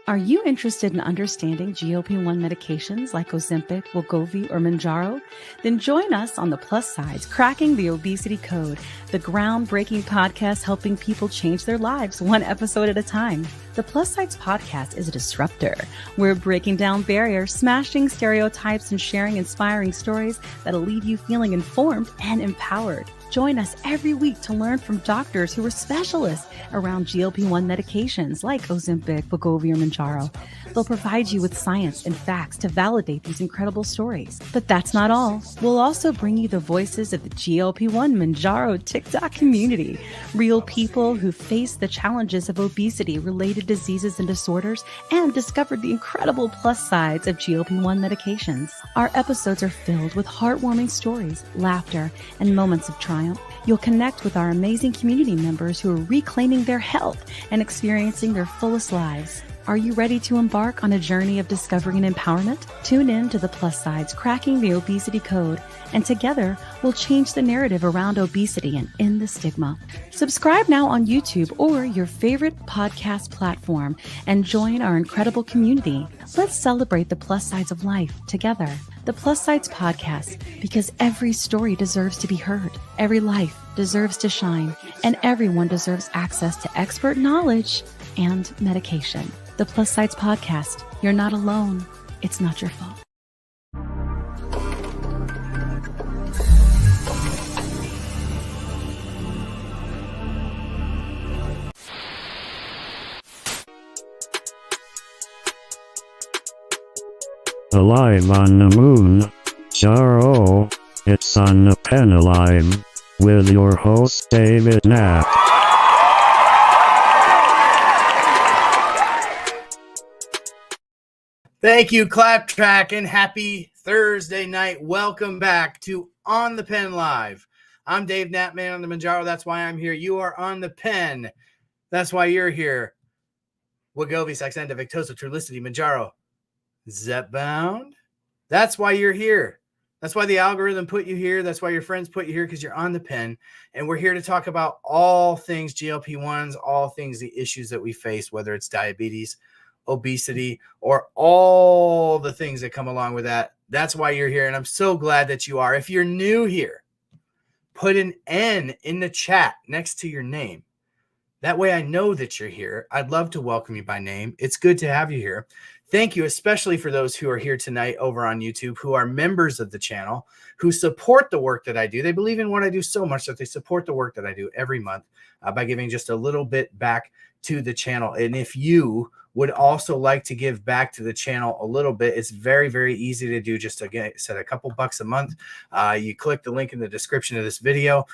Are you interested in understanding GLP-1 medications like Ozempic, Wegovy, or Mounjaro? Then join us on the Plus Sides, Cracking the Obesity Code, the groundbreaking podcast helping people change their lives one episode at a time. The Plus Sides podcast is a disruptor. We're breaking down barriers, smashing stereotypes, and sharing inspiring stories that'll leave you feeling informed and empowered. Join us every week to learn from doctors who are specialists around GLP-1 medications like Ozempic, Wegovy, or Mounjaro. They'll provide you with science and facts to validate these incredible stories. But that's not all. We'll also bring you the voices of the GLP-1 Mounjaro TikTok community, real people who face the challenges of obesity-related diseases and disorders and discovered the incredible plus sides of GLP-1 medications. Our episodes are filled with heartwarming stories, laughter, and moments of triumph. You'll connect with our amazing community members who are reclaiming their health and experiencing their fullest lives. Are you ready to embark on a journey of discovery and empowerment? Tune in to the Plus Sides, Cracking the Obesity Code, and together we'll change the narrative around obesity and end the stigma. Subscribe now on YouTube or your favorite podcast platform and join our incredible community. Let's celebrate the plus sides of life together. The Plus Sides Podcast, because every story deserves to be heard, every life deserves to shine, and everyone deserves access to expert knowledge and medication. The Plus Sides Podcast. You're not alone. It's not your fault. Alive on the Moon, Mounjaro, it's on the pen alive, with your host David Knapp. Thank you, Clap Track, and happy Thursday night. Welcome back to On the Pen Live. I'm Dave Knappman on the Mounjaro. That's why I'm here. You are on the pen. That's why you're here. Wegovy, Saxenda, Victoza, Trulicity, Mounjaro, Zepbound. That's why you're here. That's why the algorithm put you here. That's why your friends put you here, because you're on the pen. And we're here to talk about all things GLP-1s, all things, the issues that we face, whether it's diabetes, obesity, or all the things that come along with that. That's why you're here. And I'm so glad that you are. If you're new here, put an N in the chat next to your name. That way I know that you're here. I'd love to welcome you by name. It's good to have you here. Thank you, especially for those who are here tonight over on YouTube, who are members of the channel, who support the work that I do. They believe in what I do so much that they support the work that I do every month by giving just a little bit back to the channel. And if you would also like to give back to the channel a little bit, it's very, very easy to do. Just again, set a couple bucks a month. You click the link in the description of this video.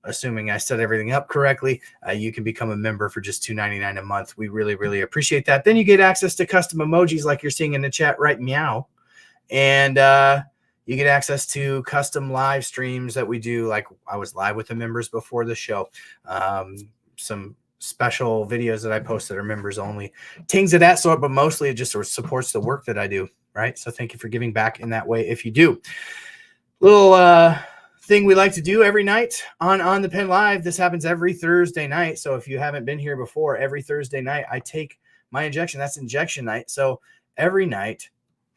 Assuming I set everything up correctly, you can become a member for just $2.99 a month. We really, really appreciate that. Then you get access to custom emojis like you're seeing in the chat right meow. And you get access to custom live streams that we do. Like I was live with the members before the show. Some special videos that I post that are members only. Things of that sort, but mostly it just sort of supports the work that I do, right? So thank you for giving back in that way if you do. Little thing we like to do every night on the Pen Live. This happens every Thursday night. So if you haven't been here before, every Thursday night I take my injection. That's injection night. So every night,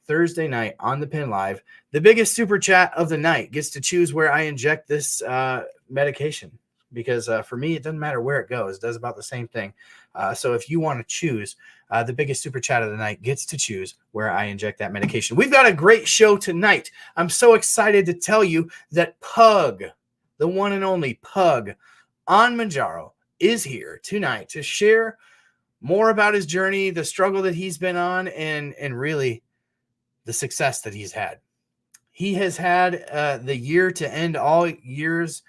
Thursday night on the Pen Live, the biggest super chat of the night gets to choose where I inject this medication. Because for me, it doesn't matter where it goes. It does about the same thing. So if you want to choose, the biggest super chat of the night gets to choose where I inject that medication. We've got a great show tonight. I'm so excited to tell you that Pug, the one and only Pug on Mounjaro, is here tonight to share more about his journey, the struggle that he's been on, and really the success that he's had. He has had the year to end all years.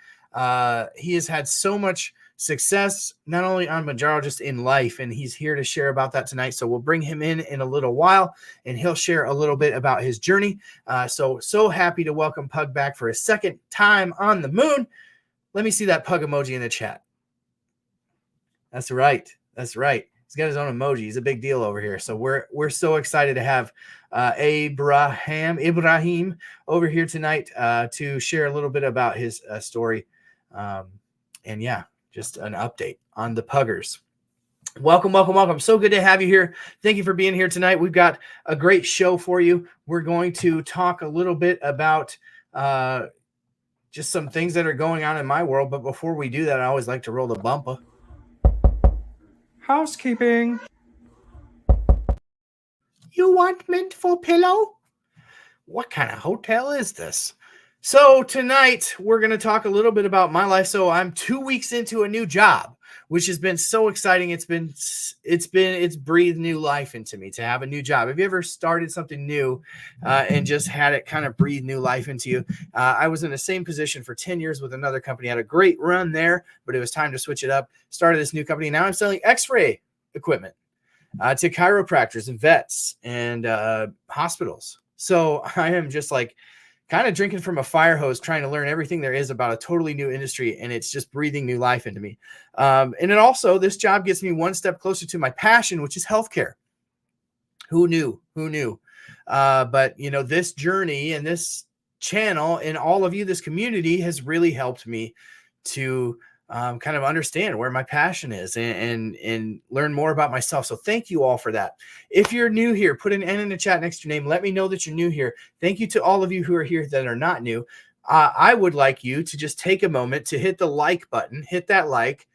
He has had so much success, not only on Mounjaro, just in life, and he's here to share about that tonight. So we'll bring him in a little while, and he'll share a little bit about his journey. So happy to welcome Pug back for a second time on the moon. Let me see that Pug emoji in the chat. That's right. That's right. He's got his own emoji. He's a big deal over here. So we're so excited to have Ibrahim over here tonight to share a little bit about his story. And yeah, just an update on the Puggers. Welcome, welcome, welcome. So good to have you here. Thank you for being here tonight. We've got a great show for you. We're going to talk a little bit about just some things that are going on in my world. But before we do that, I always like to roll the bumper. Housekeeping. You want mint for pillow? What kind of hotel is this? So tonight we're going to talk a little bit about my life. So I'm 2 weeks into a new job, which has been so exciting. It's breathed new life into me to have a new job. Have you ever started something new and just had it kind of breathe new life into you? I was in the same position for 10 years with another company. Had a great run there, but it was time to switch it up. Started this new company. Now I'm selling x-ray equipment to chiropractors and vets and hospitals. So I am just like kind of drinking from a fire hose, trying to learn everything there is about a totally new industry. And it's just breathing new life into me. And then also this job gets me one step closer to my passion, which is healthcare. Who knew? But this journey and this channel and all of you, this community has really helped me to kind of understand where my passion is and learn more about myself. So thank you all for that. If you're new here, put an N in the chat next to your name. Let me know that you're new here. Thank you to all of you who are here that are not new. I would like you to just take a moment to hit the like button, hit that like.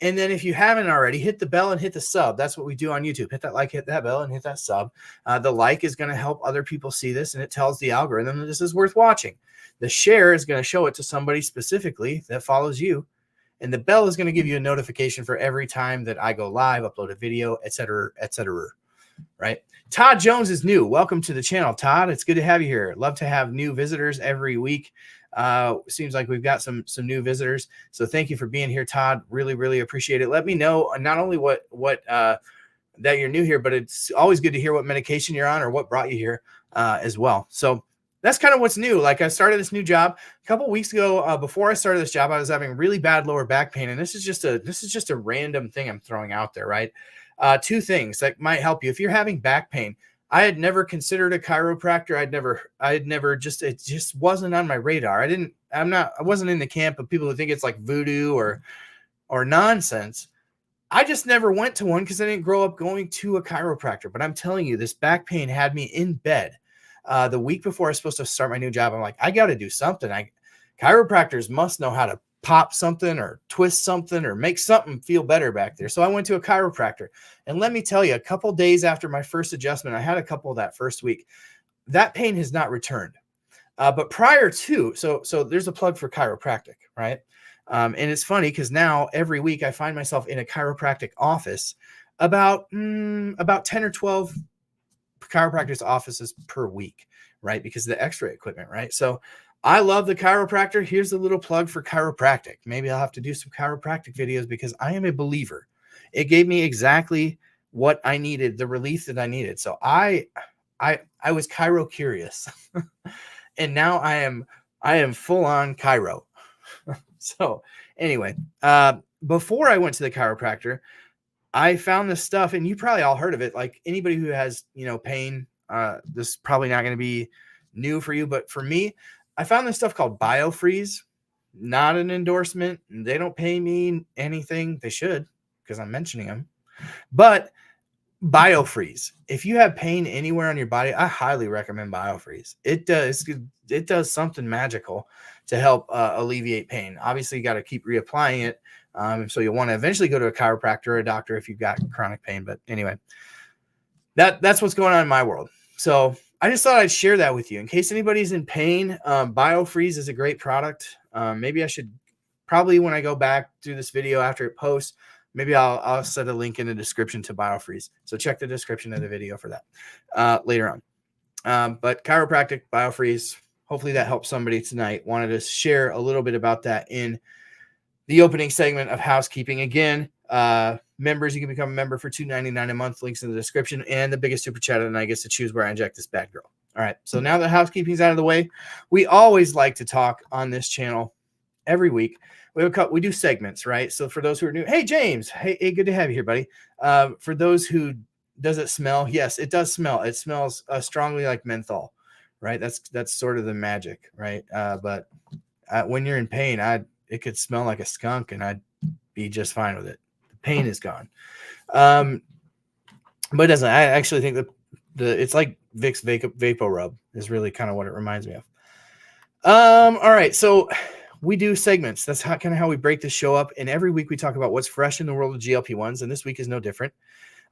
And then if you haven't already, hit the bell and hit the sub. That's what we do on YouTube. Hit that like, hit that bell, and hit that sub. The like is going to help other people see this, and it tells the algorithm that this is worth watching. The share is going to show it to somebody specifically that follows you. And the bell is going to give you a notification for every time that I go live, upload a video, etc., right? Todd Jones is new. Welcome to the channel, Todd. It's good to have you here. Love to have new visitors every week. Seems like we've got some new visitors. So thank you for being here, Todd. Really, really appreciate it. Let me know not only what that you're new here, but it's always good to hear what medication you're on or what brought you here as well. So that's kind of what's new. Like I started this new job a couple of weeks ago. Before I started this job, I was having really bad lower back pain, and this is just a random thing I'm throwing out there, right? Two things that might help you if you're having back pain. I had never considered a chiropractor. It just wasn't on my radar. I wasn't in the camp of people who think it's like voodoo or nonsense. I just never went to one because I didn't grow up going to a chiropractor. But I'm telling you, this back pain had me in bed. The week before I was supposed to start my new job, I'm like, I got to do something. Chiropractors must know how to pop something or twist something or make something feel better back there. So I went to a chiropractor, and let me tell you, a couple days after my first adjustment, I had a couple that first week, that pain has not returned. But prior to, so there's a plug for chiropractic, right? And it's funny because now every week I find myself in a chiropractic office, about 10 or 12 chiropractor's offices per week, right? Because of the x-ray equipment, right? So I love the chiropractor. Here's a little plug for chiropractic. Maybe I'll have to do some chiropractic videos because I am a believer. It gave me exactly what I needed, the relief that I needed. So I was chiro curious and now I am full on chiro. So anyway, before I went to the chiropractor, I found this stuff, and you probably all heard of it. Like anybody who has, pain, this is probably not going to be new for you. But for me, I found this stuff called BioFreeze. Not an endorsement. They don't pay me anything. They should, because I'm mentioning them. But BioFreeze. If you have pain anywhere on your body, I highly recommend BioFreeze. It does something magical to help alleviate pain. Obviously, you got to keep reapplying it. So you'll want to eventually go to a chiropractor or a doctor if you've got chronic pain. But anyway, that's what's going on in my world. So I just thought I'd share that with you in case anybody's in pain. BioFreeze is a great product. Maybe I should probably, when I go back through this video after it posts, maybe I'll set a link in the description to BioFreeze. So check the description of the video for that later on. But chiropractic, BioFreeze, hopefully that helps somebody tonight. Wanted to share a little bit about that in the opening segment of housekeeping. Again, members, you can become a member for $2.99 a month. Links in the description. And the biggest super chat of the night gets to choose where I inject this bad girl. All right. So now that housekeeping's out of the way, we always like to talk on this channel every week. We do segments, right? So for those who are new, hey, James, hey, good to have you here, buddy. For those who, does it smell? Yes, it does smell. It smells strongly like menthol, right? That's sort of the magic, right? But when you're in pain, it could smell like a skunk and I'd be just fine with it, pain is gone. But it doesn't. I actually think that it's like Vicks Vapor Rub is really kind of what it reminds me of. All right, so we do segments. That's kind of how we break the show up. And every week we talk about what's fresh in the world of GLP-1s, and this week is no different.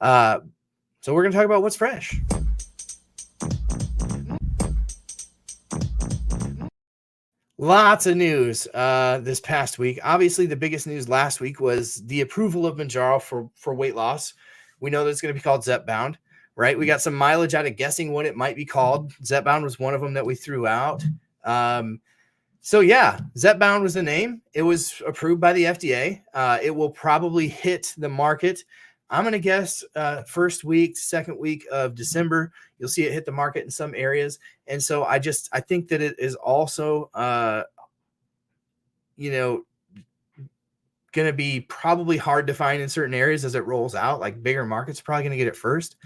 So we're going to talk about what's fresh. Lots of news this past week. Obviously, the biggest news last week was the approval of Mounjaro for weight loss. We know that it's going to be called Zepbound, right? We got some mileage out of guessing what it might be called. Zepbound was one of them that we threw out. So yeah, Zepbound was the name. It was approved by the FDA. It will probably hit the market. I'm going to guess first week, second week of December, you'll see it hit the market in some areas. And so I think that it is also, going to be probably hard to find in certain areas as it rolls out. Like bigger markets are probably going to get it first.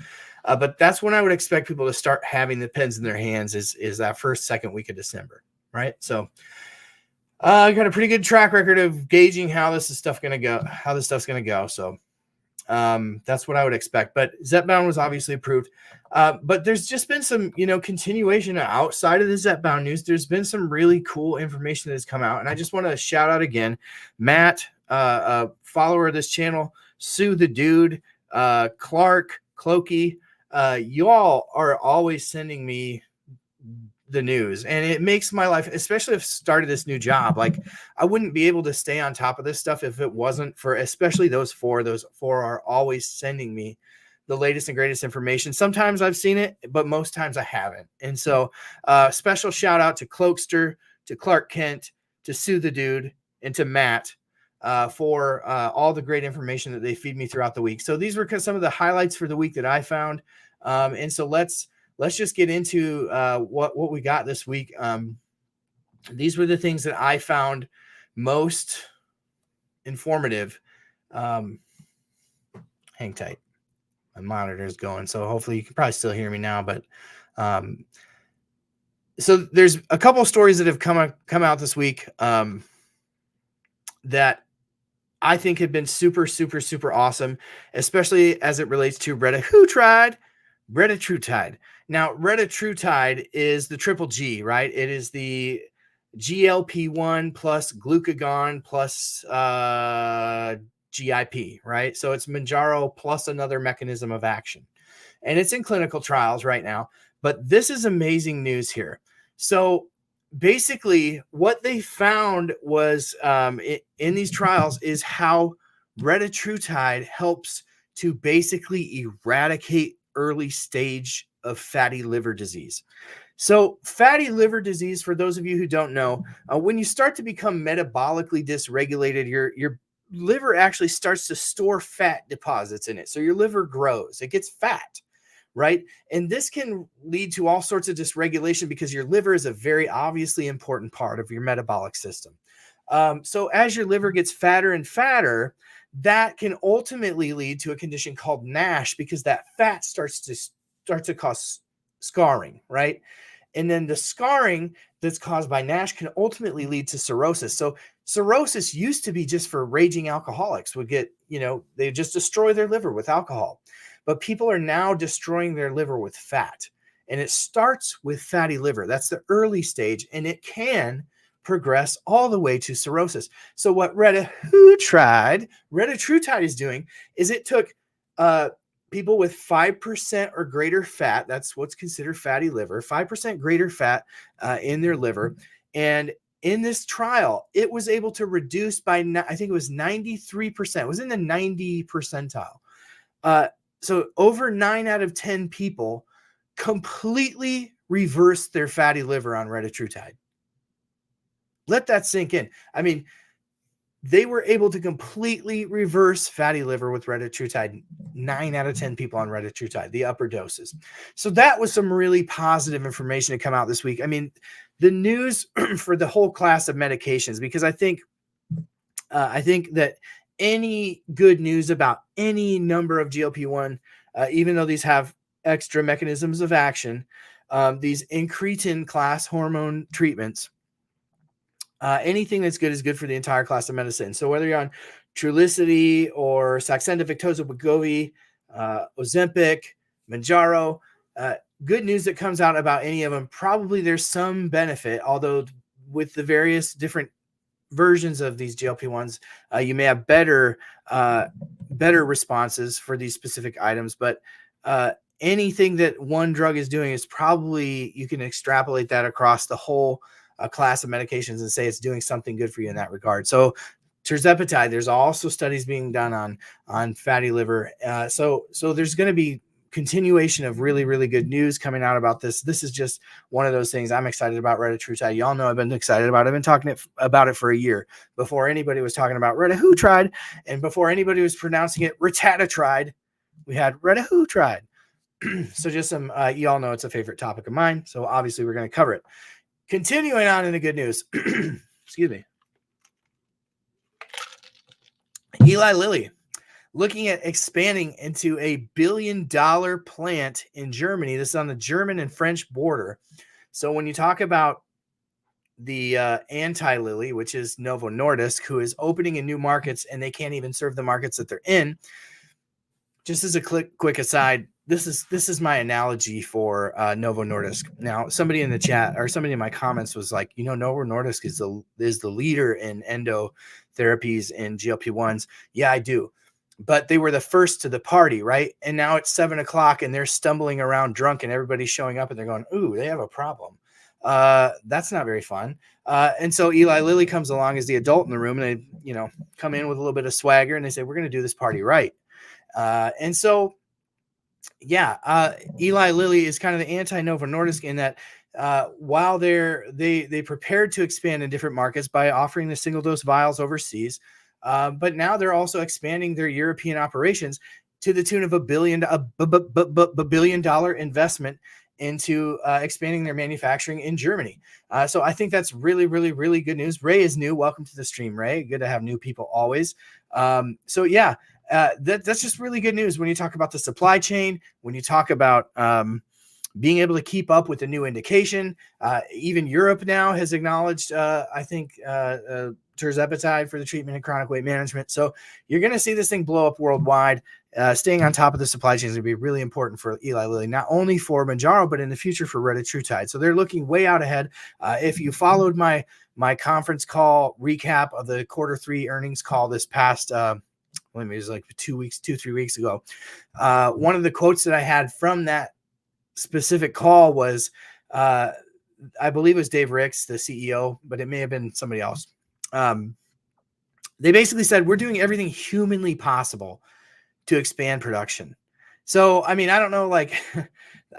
But that's when I would expect people to start having the pens in their hands is that first, second week of December, right? So I got a pretty good track record of gauging how this stuff's going to go. So that's what I would expect. But Zepbound was obviously approved. But there's just been some, continuation outside of the Zepbound news. There's been some really cool information that has come out. And I just want to shout out again, Matt, a follower of this channel, Sue the Dude, Clark, Clokey. You all are always sending me the news, and it makes my life, especially if I started this new job, like I wouldn't be able to stay on top of this stuff if it wasn't for especially those four are always sending me the latest and greatest information. Sometimes I've seen it, but most times I haven't. And so special shout out to Cloakster, to Clark Kent, to Sue the Dude, and to Matt for all the great information that they feed me throughout the week. So these were some of the highlights for the week that I found. And so let's just get into what we got this week. These were the things that I found most informative. Hang tight. My monitor is going, so hopefully you can probably still hear me now. But so there's a couple of stories that have come out this week that I think have been super, super, super awesome, especially as it relates to Retatrutide. Now, Retatrutide is the triple G, right? It is the GLP-1 plus glucagon plus GIP, right? So it's Mounjaro plus another mechanism of action. And it's in clinical trials right now. But this is amazing news here. So basically, what they found was in these trials is how Retatrutide helps to basically eradicate early stage of fatty liver disease. So fatty liver disease, for those of you who don't know, when you start to become metabolically dysregulated, your liver actually starts to store fat deposits in it. So your liver grows, it gets fat, right? And this can lead to all sorts of dysregulation because your liver is a very obviously important part of your metabolic system. So as your liver gets fatter and fatter, that can ultimately lead to a condition called NASH because that fat starts to cause scarring, right? And then the scarring that's caused by NASH can ultimately lead to cirrhosis. So cirrhosis used to be just for raging alcoholics would get, they just destroy their liver with alcohol. But people are now destroying their liver with fat. And it starts with fatty liver. That's the early stage. And it can progress all the way to cirrhosis. So what Retatrutide is doing is it took people with 5% or greater fat, that's what's considered fatty liver, 5% greater fat in their liver. And in this trial, it was able to reduce by, I think it was 93%. It was in the 90 percentile. So over 9 out of 10 people completely reversed their fatty liver on Retatrutide. Let that sink in. I mean, they were able to completely reverse fatty liver with Retatrutide. 9 out of 10 people on Retatrutide, the upper doses. So that was some really positive information to come out this week. I mean, the news for the whole class of medications, because I think that any good news about any number of GLP-1, even though these have extra mechanisms of action, these incretin class hormone treatments, anything that's good is good for the entire class of medicine. So whether you're on Trulicity or Saxenda, Victoza, Wegovy, Ozempic, Mounjaro. Good news that comes out about any of them. Probably there's some benefit, although with the various different versions of these GLP-1s, you may have better responses for these specific items. But anything that one drug is doing is probably, you can extrapolate that across the whole class of medications and say it's doing something good for you in that regard. So Tirzepatide, there's also studies being done on fatty liver. So there's going to be continuation of really, really good news coming out about this. This is just one of those things I'm excited about. Retatrutide, y'all know I've been excited about it. I've been talking about it for a year before anybody was talking about Retatrutide, and before anybody was pronouncing it Retatrutide, we had Retatrutide. So just some, y'all know it's a favorite topic of mine. So obviously we're going to cover it. Continuing on in the good news, excuse me. Eli Lilly looking at expanding into $1 billion plant in Germany. This is on the German and French border. So when you talk about the anti-Lilly, which is Novo Nordisk, who is opening in new markets and they can't even serve the markets that they're in. Just as a quick aside, this is my analogy for Novo Nordisk. Now, somebody in the chat or somebody in my comments was like, Novo Nordisk is the leader in endo therapies and GLP-1s. Yeah, I do. But they were the first to the party, right? And now it's 7:00 and they're stumbling around drunk and everybody's showing up and they're going, ooh, they have a problem. That's not very fun. And so Eli Lilly comes along as the adult in the room and they, come in with a little bit of swagger and they say, we're going to do this party right. And so, Eli Lilly is kind of the anti-Novo Nordisk in that while they prepared to expand in different markets by offering the single-dose vials overseas, but now they're also expanding their European operations to the tune of $1 billion investment into expanding their manufacturing in Germany. So I think that's really, really, really good news. Ray is new. Welcome to the stream, Ray. Good to have new people always. That's just really good news when you talk about the supply chain, when you talk about being able to keep up with the new indication. Even Europe now has acknowledged, Tirzepatide for the treatment of chronic weight management. So you're going to see this thing blow up worldwide. Staying on top of the supply chain is going to be really important for Eli Lilly, not only for Mounjaro, but in the future for Retatrutide. So they're looking way out ahead. If you followed my conference call recap of the Q3 earnings call this past, it was like 3 weeks ago. One of the quotes that I had from that specific call was, I believe it was Dave Ricks, the CEO, but it may have been somebody else. They basically said, we're doing everything humanly possible to expand production. So, I don't know, I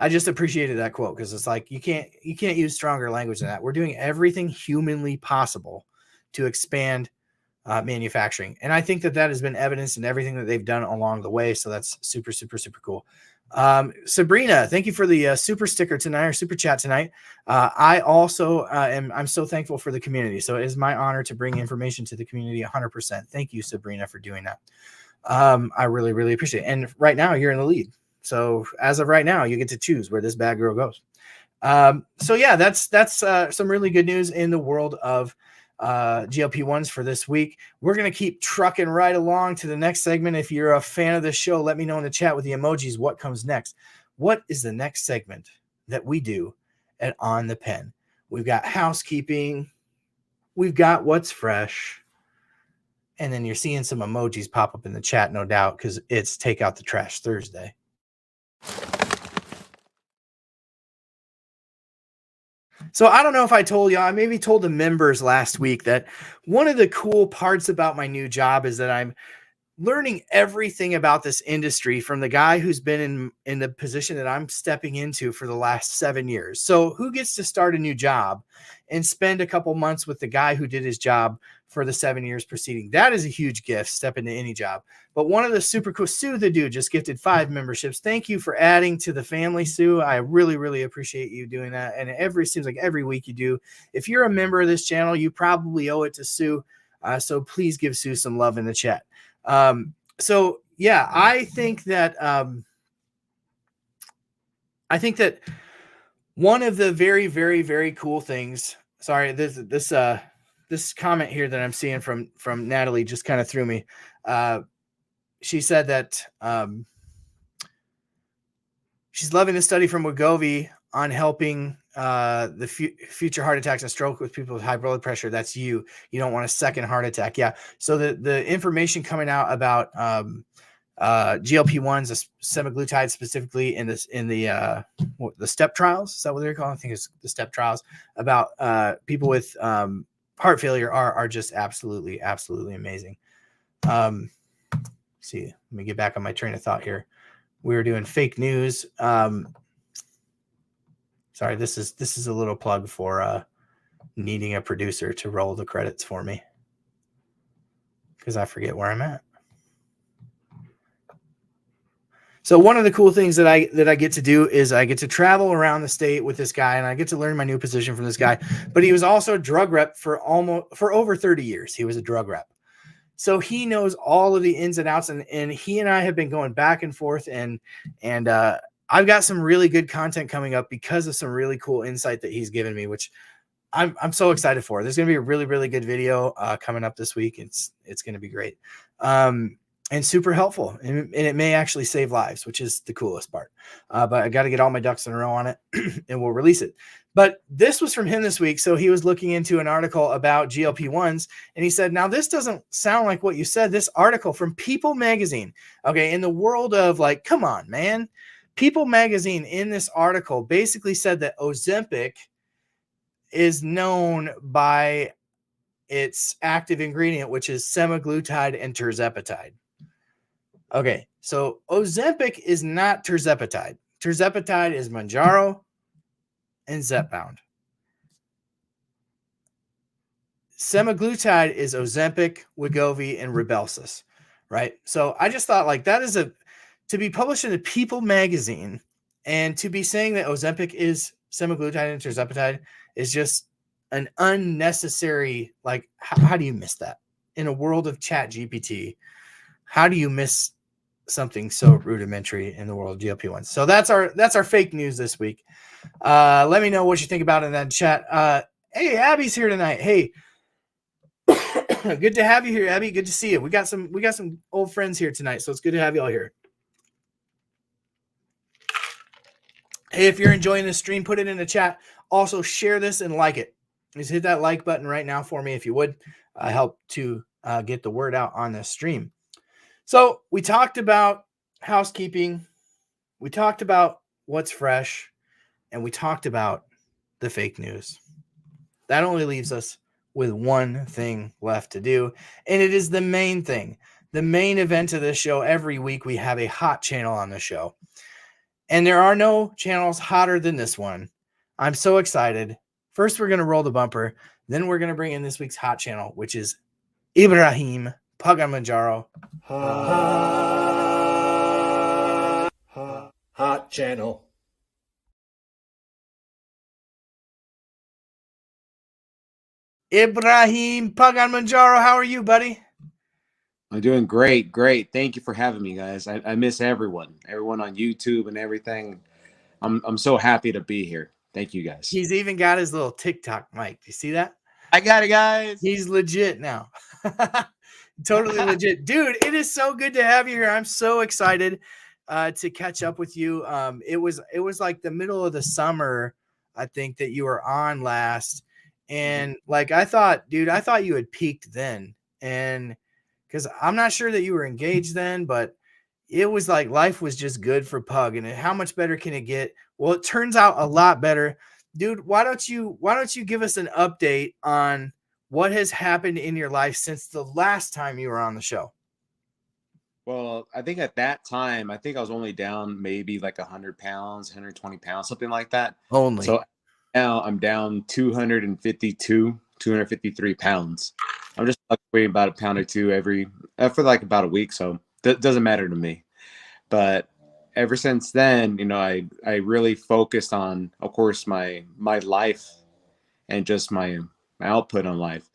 just appreciated that quote because it's like, you can't use stronger language than that. We're doing everything humanly possible to expand manufacturing. And I think that has been evidenced in everything that they've done along the way. So that's super, super, super cool. Sabrina, thank you for the super sticker tonight or super chat tonight. I also I'm so thankful for the community. So it is my honor to bring information to the community 100%. Thank you, Sabrina, for doing that. I really, really appreciate it. And right now you're in the lead. So as of right now, you get to choose where this bad girl goes. That's some really good news in the world of GLP-1s for this week. We're going to keep trucking right along to the next segment. If you're a fan of the show, let me know in the chat with the emojis what comes next. What is the next segment that we do at On the Pen? We've got housekeeping. We've got what's fresh. And then you're seeing some emojis pop up in the chat, no doubt, because it's Take Out the Trash Thursday. So I don't know if I told y'all, I maybe told the members last week that one of the cool parts about my new job is that I'm learning everything about this industry from the guy who's been in the position that I'm stepping into for the last 7 years. So who gets to start a new job and spend a couple months with the guy who did his job for the 7 years preceding? That is a huge gift, step into any job. But one of the super cool, Sue the Dude just gifted 5 memberships. Thank you for adding to the family, Sue. I really, really appreciate you doing that. And seems like every week you do. If you're a member of this channel, you probably owe it to Sue. So please give Sue some love in the chat. I think that one of the very, very, very cool things, sorry, this comment here that I'm seeing from Natalie just kind of threw me. she said that she's loving the study from Wegovy on helping the future heart attacks and stroke with people with high blood pressure. That's you. You don't want a second heart attack. Yeah. So the information coming out about GLP-1s, semaglutide specifically in the STEP trials. Is that what they're called? I think it's the STEP trials about people with heart failure are just absolutely amazing. See, let me get back on my train of thought here. We were doing fake news. Sorry, this is a little plug for needing a producer to roll the credits for me because I forget where I'm at. So one of the cool things that I get to do is I get to travel around the state with this guy, and I get to learn my new position from this guy. But he was also a drug rep for over 30 years. He was a drug rep. So he knows all of the ins and outs, and he and I have been going back and forth, and I've got some really good content coming up because of some really cool insight that he's given me, which I'm so excited for. There's going to be a really, really good video coming up this week. It's going to be great and super helpful, and it may actually save lives, which is the coolest part. But I got to get all my ducks in a row on it, and we'll release it. But this was from him this week. So he was looking into an article about GLP-1s, and he said, now this doesn't sound like what you said. This article from People Magazine, okay, in the world of like, come on, man. People Magazine in this article basically said that Ozempic is known by its active ingredient, which is semaglutide and tirzepatide. Okay, so Ozempic is not Tirzepatide. Tirzepatide is Mounjaro and Zepbound. Semaglutide is Ozempic, Wegovy, and Rybelsus, right? So I just thought like that is to be published in the People Magazine and to be saying that Ozempic is semaglutide and tirzepatide is just an unnecessary, like, how do you miss that? In a world of Chat GPT, how do you miss something so rudimentary in the world of GLP-1? So that's our fake news this week. Let me know what you think about it in that chat. Hey, Abby's here tonight. Hey, good to have you here, Abby. Good to see you. We got some old friends here tonight, so it's good to have you all here. Hey, if you're enjoying this stream, put it in the chat. Also, share this and like it. Just hit that like button right now for me if you would. Help to get the word out on this stream. So we talked about housekeeping. We talked about what's fresh. And we talked about the fake news. That only leaves us with one thing left to do. And it is the main thing. The main event of this show. Every week we have a hot channel on the show. And there are no channels hotter than this one. I'm so excited. First, we're going to roll the bumper. Then we're going to bring in this week's hot channel, which is Ibrahim Pagan Mounjaro. Hot channel. Ibrahim Pagan Mounjaro, how are you, buddy? I'm doing great. Thank you for having me, guys. I miss everyone on YouTube and everything. I'm so happy to be here. Thank you, guys. He's even got his little TikTok mic. Do you see that? I got it, guys. He's legit now. Totally legit. Dude, it is so good to have you here. I'm so excited to catch up with you. It was like the middle of the summer, I think, that you were on last. And like I thought you had peaked then. And because I'm not sure that you were engaged then, but it was like life was just good for Pug. And how much better can it get? Well, it turns out a lot better. Dude, why don't you give us an update on what has happened in your life since the last time you were on the show? Well, I think at that time, I was only down maybe like 100 pounds, 120 pounds, something like that. Only. So now I'm down 253 pounds. I'm just fluctuating about a pound or two for like about a week. So that doesn't matter to me. But ever since then, I really focused on, of course, my life and just my output on life.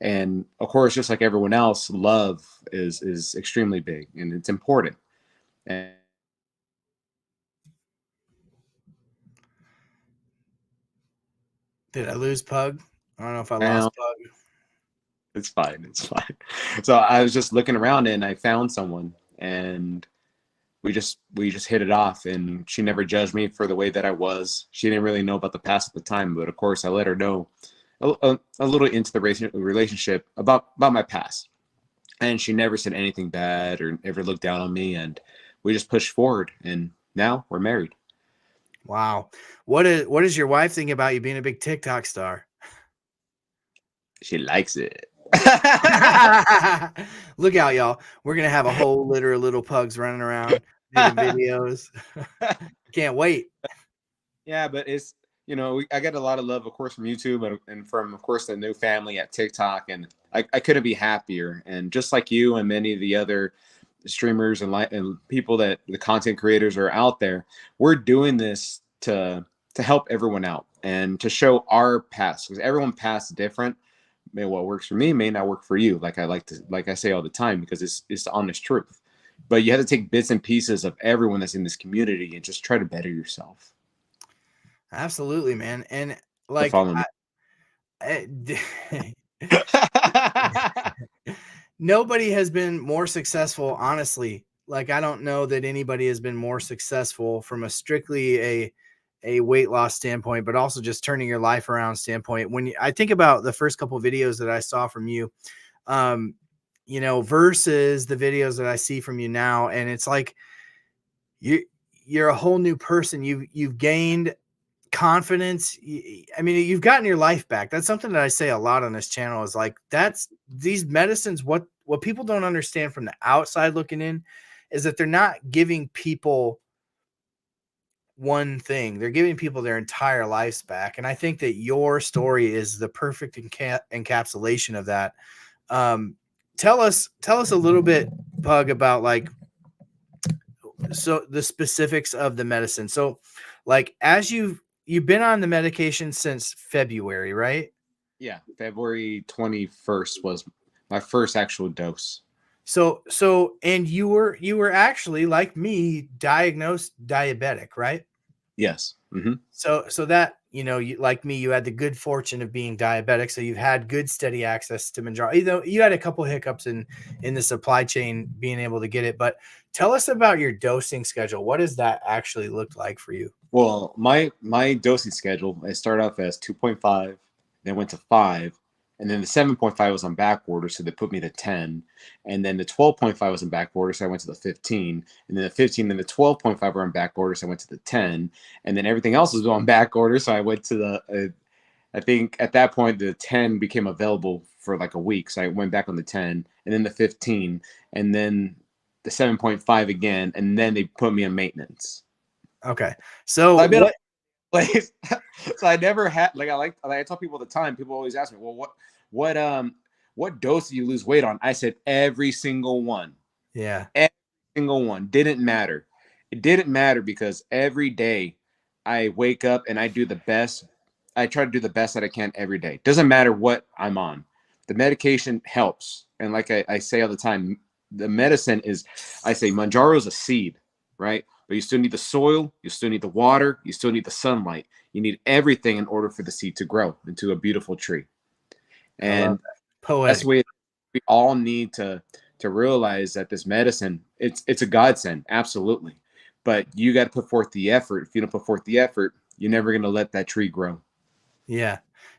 And of course, just like everyone else, love is extremely big and it's important. And did I lose Pug? I don't know if I lost Pug. It's fine. It's fine. So I was just looking around and I found someone, and we just hit it off, and she never judged me for the way that I was. She didn't really know about the past at the time, but of course I let her know a little into the relationship about my past. And she never said anything bad or ever looked down on me, and we just pushed forward, and now we're married. Wow. What does your wife think about you being a big TikTok star? She likes it. Look out, y'all. We're going to have a whole litter of little pugs running around making videos. Can't wait. Yeah, but it's, I get a lot of love, of course, from YouTube and from, of course, the new family at TikTok. And I couldn't be happier. And just like you and many of the other streamers and people that the content creators are out there, we're doing this to help everyone out and to show our past, because everyone past is different. What works for me may not work for you. Like I say all the time, because it's the honest truth. But you have to take bits and pieces of everyone that's in this community and just try to better yourself. Absolutely, man. And like, nobody has been more successful, honestly. Like, I don't know that anybody has been more successful from a strictly a weight loss standpoint, but also just turning your life around standpoint. When I think about the first couple of videos that I saw from you, versus the videos that I see from you now, and it's like you're a whole new person. You've gained confidence. I mean, you've gotten your life back. That's something that I say a lot on this channel, is like, that's these medicines. What people don't understand from the outside looking in is that they're not giving people one thing. They're giving people their entire lives back. And I think that your story is the perfect encapsulation of that. Tell us a little bit, Pug, about like, so the specifics of the medicine. So like, as you've been on the medication since February, right? Yeah. February 21st was my first actual dose. So, and you were actually, like me, diagnosed diabetic, right? Yes. Mm-hmm. So that, you, like me, you had the good fortune of being diabetic. So you've had good, steady access to Mounjaro. You had a couple hiccups in the supply chain being able to get it, but tell us about your dosing schedule. What does that actually look like for you? Well, my dosing schedule, I started off as 2.5, then went to 5, and then the 7.5 was on back order, so they put me to 10, and then the 12.5 was on back order, so I went to the 15, and then the 15 and the 12.5 were on back order, so I went to the 10, and then everything else was on back order, so I went to the I think at that point the 10 became available for like a week, so I went back on the 10, and then the 15, and then the 7.5 again, and then they put me on maintenance. Okay, so I've been on place, so I never had I tell people all the time. People always ask me, "Well, what dose do you lose weight on?" I said every single one. Yeah, every single one. Didn't matter. It didn't matter because every day I wake up and I do the best. I try to do the best that I can every day. Doesn't matter what I'm on. The medication helps, and like I say all the time, the medicine is. I say Mounjaro is a seed, right? But you still need the soil, you still need the water, you still need the sunlight. You need everything in order for the seed to grow into a beautiful tree. And that's the way we all need to realize that this medicine, it's a godsend, absolutely. But you got to put forth the effort. If you don't put forth the effort, you're never going to let that tree grow. Yeah,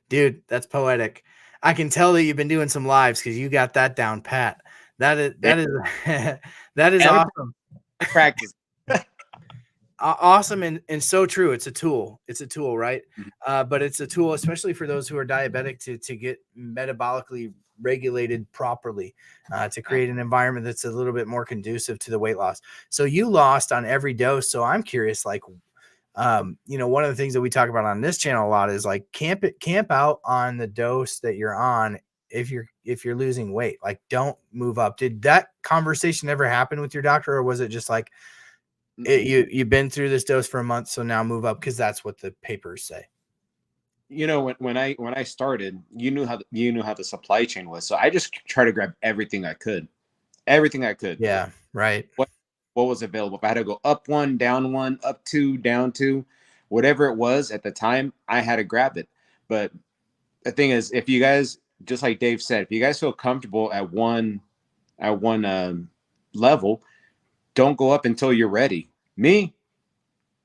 dude, that's poetic. I can tell that you've been doing some lives because you got that down pat. That is that is awesome. Practice. Awesome and so true. It's a tool, right? But it's a tool, especially for those who are diabetic, to get metabolically regulated properly, to create an environment that's a little bit more conducive to the weight loss. So you lost on every dose. So I'm curious, like, one of the things that we talk about on this channel a lot is like camp out on the dose that you're on. If you're losing weight, like, don't move up. Did that conversation ever happen with your doctor, or was it just like, you've been through this dose for a month, so now move up because that's what the papers say? When I started, you knew how the supply chain was, so I just tried to grab everything I could. Yeah, right. What was available? If I had to go up one, down one, up two, down two, whatever it was at the time, I had to grab it. But the thing is, if you guys just like Dave said, if you guys feel comfortable at one level, don't go up until you're ready. Me,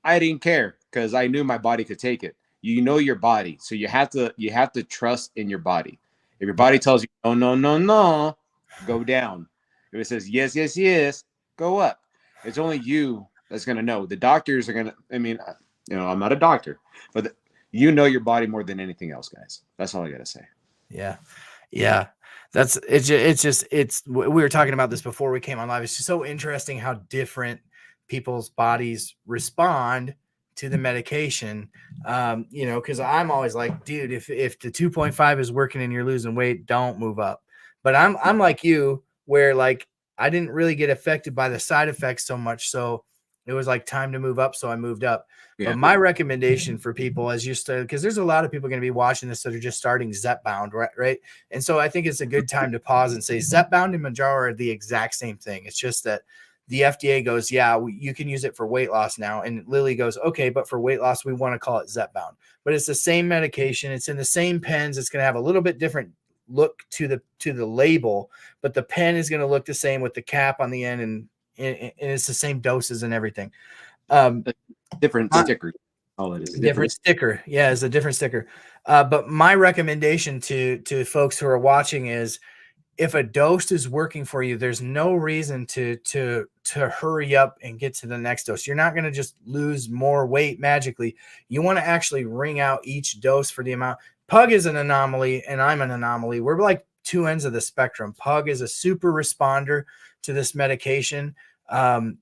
I didn't care because I knew my body could take it. You know your body, so you have to trust in your body. If your body tells you no, no, no, no, go down. If it says yes, yes, yes, go up. It's only you that's gonna know. The doctors are gonna. I mean, I'm not a doctor, but you know your body more than anything else, guys. That's all I gotta say. Yeah. Yeah. We were talking about this before we came on live. It's just so interesting how different people's bodies respond to the medication. Cause I'm always like, dude, if the 2.5 is working and you're losing weight, don't move up. But I'm like you, where like, I didn't really get affected by the side effects so much. So it was like time to move up. So I moved up. Yeah. But my recommendation for people as you start, because there's a lot of people going to be watching this that are just starting Zepbound, right? And so I think it's a good time to pause and say Zepbound and Mounjaro are the exact same thing. It's just that the FDA goes, yeah, you can use it for weight loss now. And Lilly goes, okay, but for weight loss, we want to call it Zepbound. But it's the same medication. It's in the same pens. It's going to have a little bit different look to the label, but the pen is going to look the same with the cap on the end, and it's the same doses and everything. Different sticker. Oh, it is different sticker. Yeah, it's a different sticker. But my recommendation to folks who are watching is, if a dose is working for you, there's no reason to hurry up and get to the next dose. You're not going to just lose more weight magically. You want to actually ring out each dose for the amount. Pug is an anomaly, and I'm an anomaly. We're like two ends of the spectrum. Pug is a super responder to this medication. And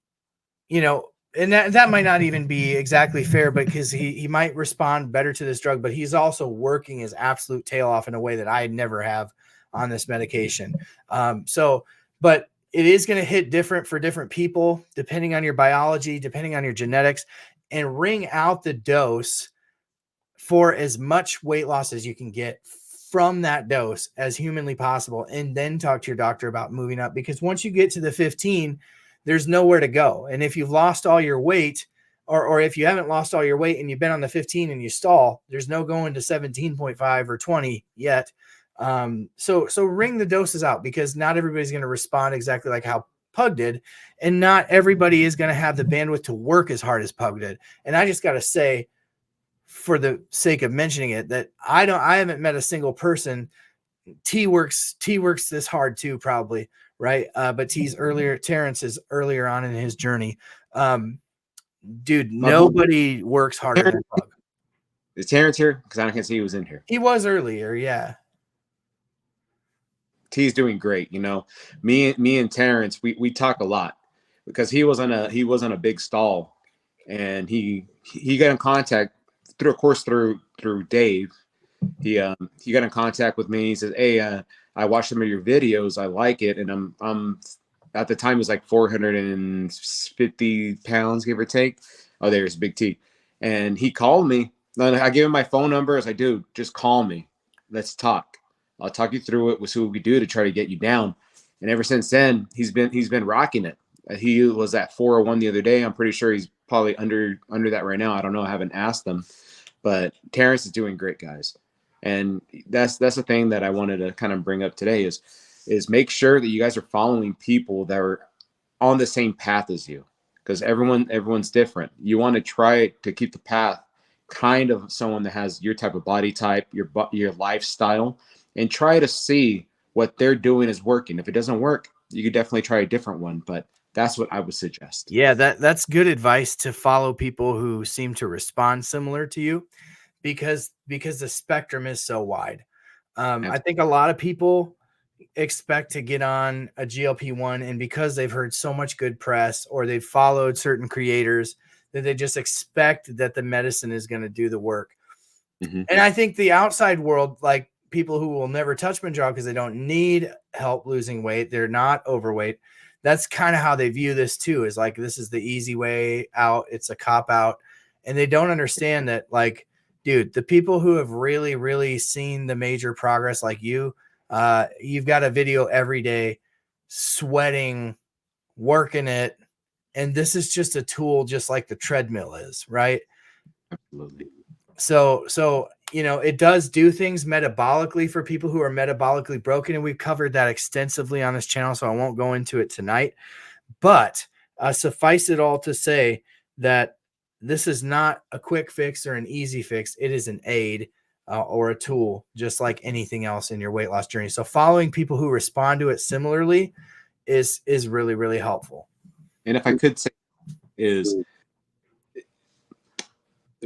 that might not even be exactly fair, because he might respond better to this drug, but he's also working his absolute tail off in a way that I never have on this medication. But it is going to hit different for different people, depending on your biology, depending on your genetics, and ring out the dose for as much weight loss as you can get from that dose as humanly possible. And then talk to your doctor about moving up, because once you get to the 15, there's nowhere to go. And if you've lost all your weight, or if you haven't lost all your weight and you've been on the 15 and you stall, there's no going to 17.5 or 20 yet. So ring the doses out, because not everybody's going to respond exactly like how Pug did. And not everybody is going to have the bandwidth to work as hard as Pug did. And I just got to say, for the sake of mentioning it, that I haven't met a single person. T works this hard too, probably. Right. But Terrence is earlier on in his journey. Dude, nobody works harder than Pug. Is Terrence here? Because I can't see he was in here. He was earlier. Yeah. T's doing great. Me and Terrence, we talk a lot, because he was on a big stall, and he got in contact through Dave. He got in contact with me. He says, hey, I watched some of your videos. I like it. And I'm at the time it was like 450 pounds, give or take. Oh, there's Big T. And he called me. I gave him my phone number. I was like, dude, just call me. Let's talk. I'll talk you through it. We'll see what we do to try to get you down. And ever since then, he's been rocking it. He was at 401 the other day. I'm pretty sure he's probably under that right now. I don't know. I haven't asked him. But Terrence is doing great, guys. And that's the thing that I wanted to kind of bring up today is make sure that you guys are following people that are on the same path as you, because everyone's different. You want to try to keep the path kind of someone that has your type of body type, your lifestyle, and try to see what they're doing is working. If it doesn't work, you could definitely try a different one, but that's what I would suggest. Yeah, that's good advice, to follow people who seem to respond similar to you, because the spectrum is so wide. I think a lot of people expect to get on a GLP-1, and because they've heard so much good press, or they've followed certain creators, that they just expect that the medicine is going to do the work. Mm-hmm. And I think the outside world, like people who will never touch Mounjaro because they don't need help losing weight, they're not overweight, that's kind of how they view this too, is like, this is the easy way out. It's a cop out. And they don't understand that, like, dude, the people who have really, really seen the major progress, like you've got a video every day, sweating, working it. And this is just a tool, just like the treadmill is, right? Absolutely. So it does do things metabolically for people who are metabolically broken. And we've covered that extensively on this channel, so I won't go into it tonight. But suffice it all to say that this is not a quick fix or an easy fix. It is an aid or a tool, just like anything else in your weight loss journey. So following people who respond to it similarly is really, really helpful. And if I could say, is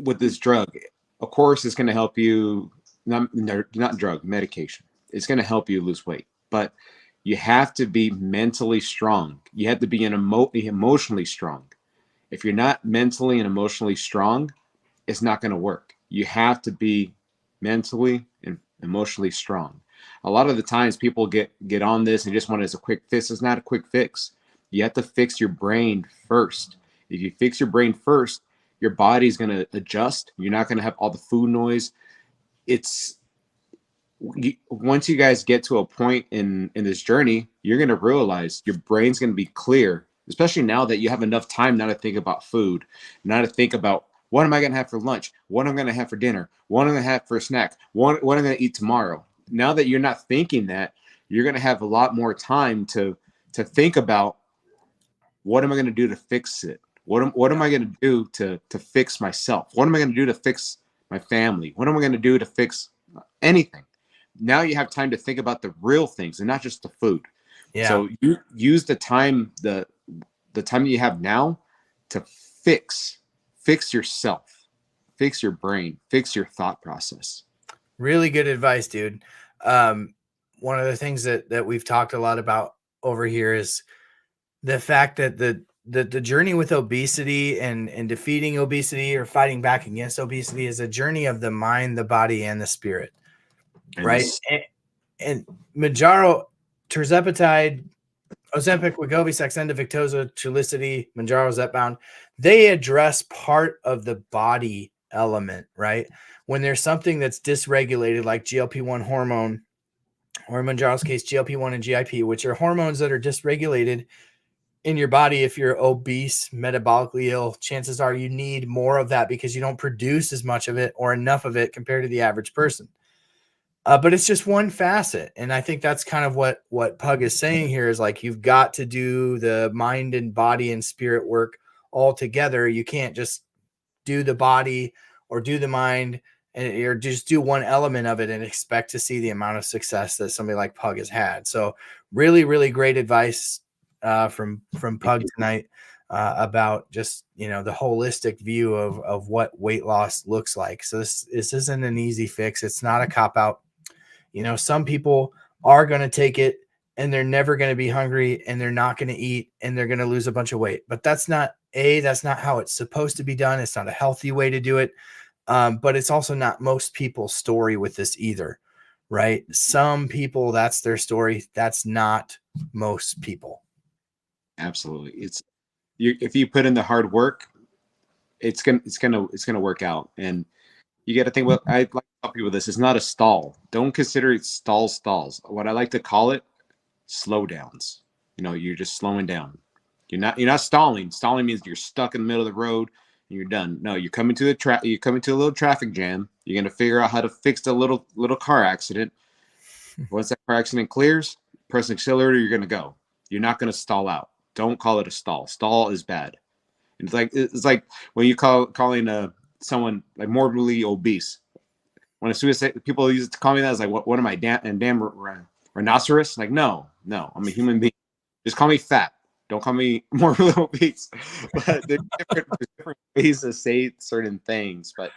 with this drug, of course, it's going to help you, not drug, medication. It's going to help you lose weight, but you have to be mentally strong. You have to be emotionally strong. If you're not mentally and emotionally strong, it's not going to work. You have to be mentally and emotionally strong. A lot of the times people get on this and just want it as a quick fix. It's not a quick fix. You have to fix your brain first. If you fix your brain first, your body's going to adjust. You're not going to have all the food noise. Once you guys get to a point in this journey, you're going to realize your brain's going to be clear, especially now that you have enough time now to think about food, not to think about what am I going to have for lunch, what I'm going to have for dinner, what I'm going to have for a snack, what I'm going to eat tomorrow. Now that you're not thinking that, you're going to have a lot more time to think about what am I going to do to fix it? What am I going to do to fix myself? What am I going to do to fix my family? What am I going to do to fix anything? Now you have time to think about the real things and not just the food. Yeah. So you use the time, the time that you have now to fix yourself, fix your brain, fix your thought process. Really good advice, dude. One of the things that we've talked a lot about over here is the fact that the journey with obesity and defeating obesity or fighting back against obesity is a journey of the mind, the body, and the spirit. Right. And Mounjaro, Tirzepatide, Ozempic, Wegovy, Saxenda, Victoza, Trulicity, Mounjaro, Zepbound, they address part of the body element, right? When there's something that's dysregulated, like GLP-1 hormone, or in Mounjaro's case, GLP-1 and GIP, which are hormones that are dysregulated in your body. If you're obese, metabolically ill, chances are you need more of that because you don't produce as much of it or enough of it compared to the average person. But it's just one facet. And I think that's kind of what Pug is saying here is like, you've got to do the mind and body and spirit work all together. You can't just do the body or do the mind or just do one element of it and expect to see the amount of success that somebody like Pug has had. So really, really great advice from Pug tonight about just, the holistic view of what weight loss looks like. So this isn't an easy fix. It's not a cop-out. Some people are going to take it and they're never going to be hungry and they're not going to eat and they're going to lose a bunch of weight. But that's not how it's supposed to be done. It's not a healthy way to do it. But it's also not most people's story with this either, right? Some people, that's their story. That's not most people. Absolutely. If you put in the hard work, it's gonna work out. And you got to think I like to tell people this. It's not a stall. Don't consider it stalls. What I like to call it, slow downs. You're just slowing down. You're not stalling. Stalling means you're stuck in the middle of the road and you're done. No, you're coming to a little traffic jam. You're gonna figure out how to fix the little car accident. Once that car accident clears, press the accelerator. You're gonna go. You're not gonna stall out. Don't call it a stall. Stall is bad. It's like when you calling someone like morbidly obese. When as soon as people used to call me that, I was like, what am I, damn rhinoceros? Like, no, I'm a human being. Just call me fat. Don't call me morbidly obese. But there's different ways to say certain things. But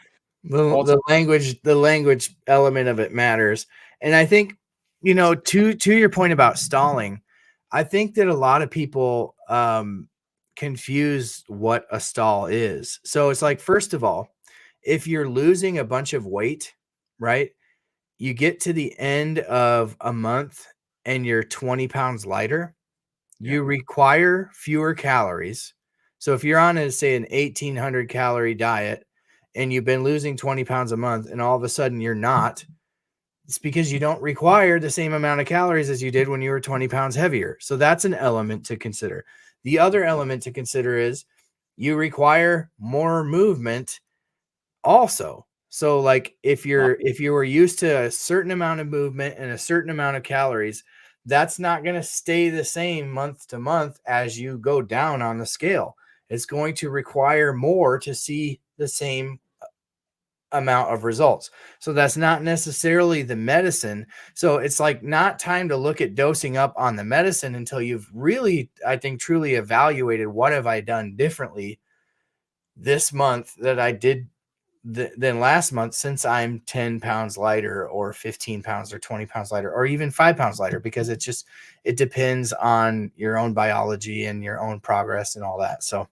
the language element of it matters. And I think, to your point about stalling, I think that a lot of people confuse what a stall is. So it's like, first of all, if you're losing a bunch of weight, right, you get to the end of a month and you're 20 pounds lighter, you require fewer calories. So if you're on, say, an 1,800 calorie diet and you've been losing 20 pounds a month and all of a sudden you're not, it's because you don't require the same amount of calories as you did when you were 20 pounds heavier. So that's an element to consider. The other element to consider is you require more movement also. So like if you were used to a certain amount of movement and a certain amount of calories, that's not going to stay the same month to month as you go down on the scale. It's going to require more to see the same amount of results. So that's not necessarily the medicine. So it's like not time to look at dosing up on the medicine until you've really, I think, truly evaluated what have I done differently this month that I did than last month, since I'm 10 pounds lighter or 15 pounds or 20 pounds lighter or even 5 pounds lighter, because it depends on your own biology and your own progress and all that. So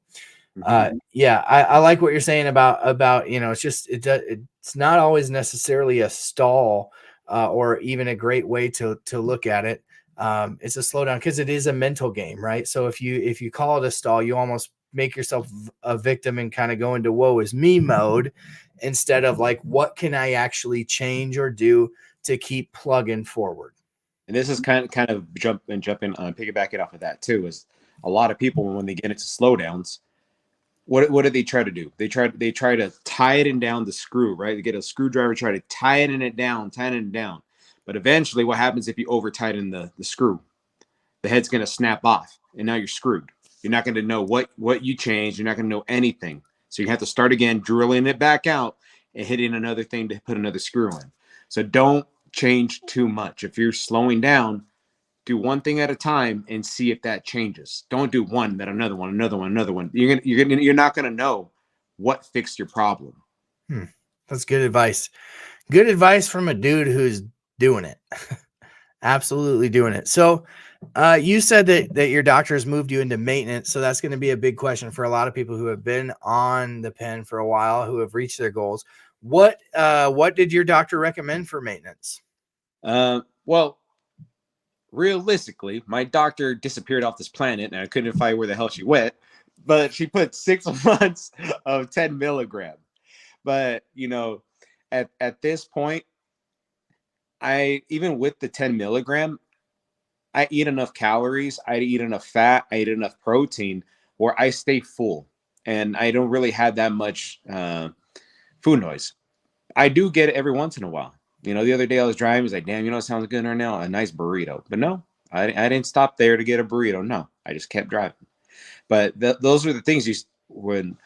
yeah, I like what you're saying about, it's not always necessarily a stall or even a great way to look at it. It's a slowdown because it is a mental game, right? So if you call it a stall, you almost make yourself a victim and kind of go into woe is me mode instead of like, what can I actually change or do to keep plugging forward? And this is kind of jumping on piggybacking off of that too, is a lot of people when they get into slowdowns, what do they try to do? They try to tighten down the screw, right? They get a screwdriver, try to tighten it down. But eventually what happens if you over tighten the screw? The head's going to snap off and now you're screwed. You're not going to know what you changed. You're not going to know anything. So you have to start again, drilling it back out and hitting another thing to put another screw in. So don't change too much. If you're slowing down, do one thing at a time and see if that changes. Don't do one, then another one. You're not gonna know what fixed your problem. That's good advice. Good advice from a dude who's doing it. Absolutely doing it. So you said that your doctor has moved you into maintenance. So that's going to be a big question for a lot of people who have been on the pen for a while, who have reached their goals. What did your doctor recommend for maintenance? Well, realistically, my doctor disappeared off this planet and I couldn't find where the hell she went, but she put 6 months of 10 milligram. But at this point, even with the 10 milligram, I eat enough calories, I eat enough fat, I eat enough protein where I stay full and I don't really have that much food noise. I do get it every once in a while. The other day I was driving, I was like, damn, it sounds good right now? A nice burrito. But no, I didn't stop there to get a burrito. No, I just kept driving. But those are the things when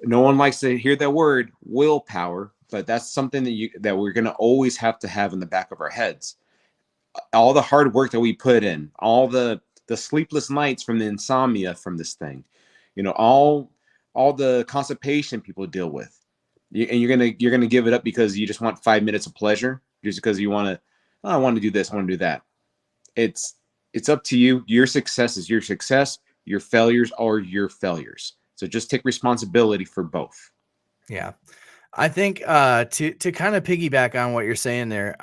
no one likes to hear that word, willpower, but that's something that we're going to always have to have in the back of our heads. All the hard work that we put in, all the sleepless nights from the insomnia from this thing, all the constipation people deal with. And you're gonna give it up because you just want 5 minutes of pleasure, just because you want to. Oh, I want to do this, I want to do that. It's up to you. Your success is your success. Your failures are your failures. So just take responsibility for both. Yeah, I think to kind of piggyback on what you're saying there,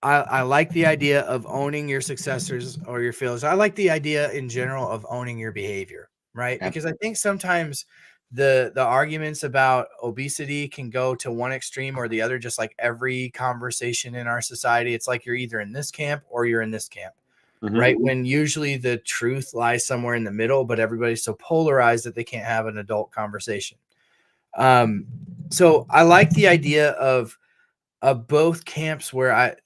I like the idea of owning your successors or your failures. I like the idea in general of owning your behavior, right? Yeah. Because I think sometimes the arguments about obesity can go to one extreme or the other, just like every conversation in our society. It's like you're either in this camp or you're in this camp, right? When usually the truth lies somewhere in the middle, but everybody's so polarized that they can't have an adult conversation. So I like the idea of both camps where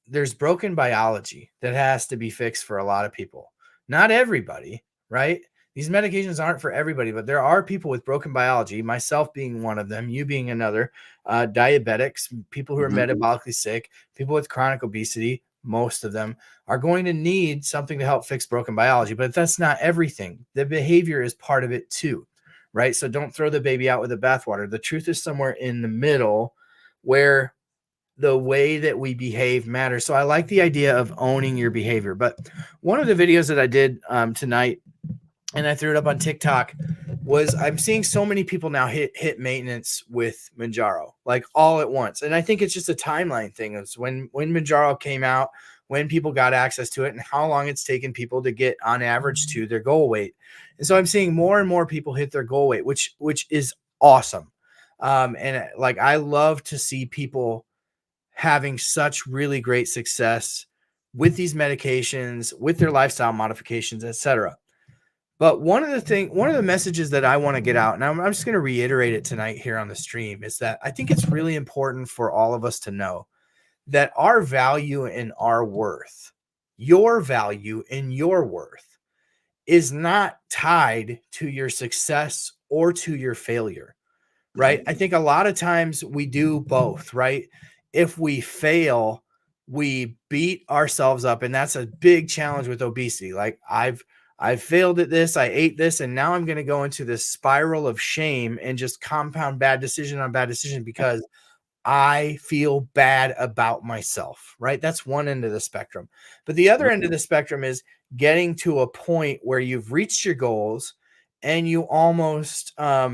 there's broken biology that has to be fixed for a lot of people. Not everybody, right? These medications aren't for everybody, but there are people with broken biology, myself being one of them, you being another, diabetics, people who are metabolically sick, people with chronic obesity, most of them are going to need something to help fix broken biology, but that's not everything. The behavior is part of it too, right? So don't throw the baby out with the bathwater. The truth is somewhere in the middle where the way that we behave matters. So I like the idea of owning your behavior. But one of the videos that I did tonight, and I threw it up on TikTok, was I'm seeing so many people now hit maintenance with Mounjaro, like all at once. And I think it's just a timeline thing. It's when Mounjaro came out, when people got access to it, and how long it's taken people to get on average to their goal weight. And so I'm seeing more and more people hit their goal weight, which is awesome. And like, I love to see people having such really great success with these medications, with their lifestyle modifications, etc. But one of the messages that I want to get out, and I'm just going to reiterate it tonight here on the stream, is that I think it's really important for all of us to know that our value and our worth, your value and your worth, is not tied to your success or to your failure, right? I think a lot of times we do both, right? If we fail, we beat ourselves up, and that's a big challenge with obesity. Like I've failed at this, I ate this, and now I'm going to go into this spiral of shame and just compound bad decision on bad decision because I feel bad about myself, right? That's one end of the spectrum. But the other end of the spectrum is getting to a point where you've reached your goals and you almost, I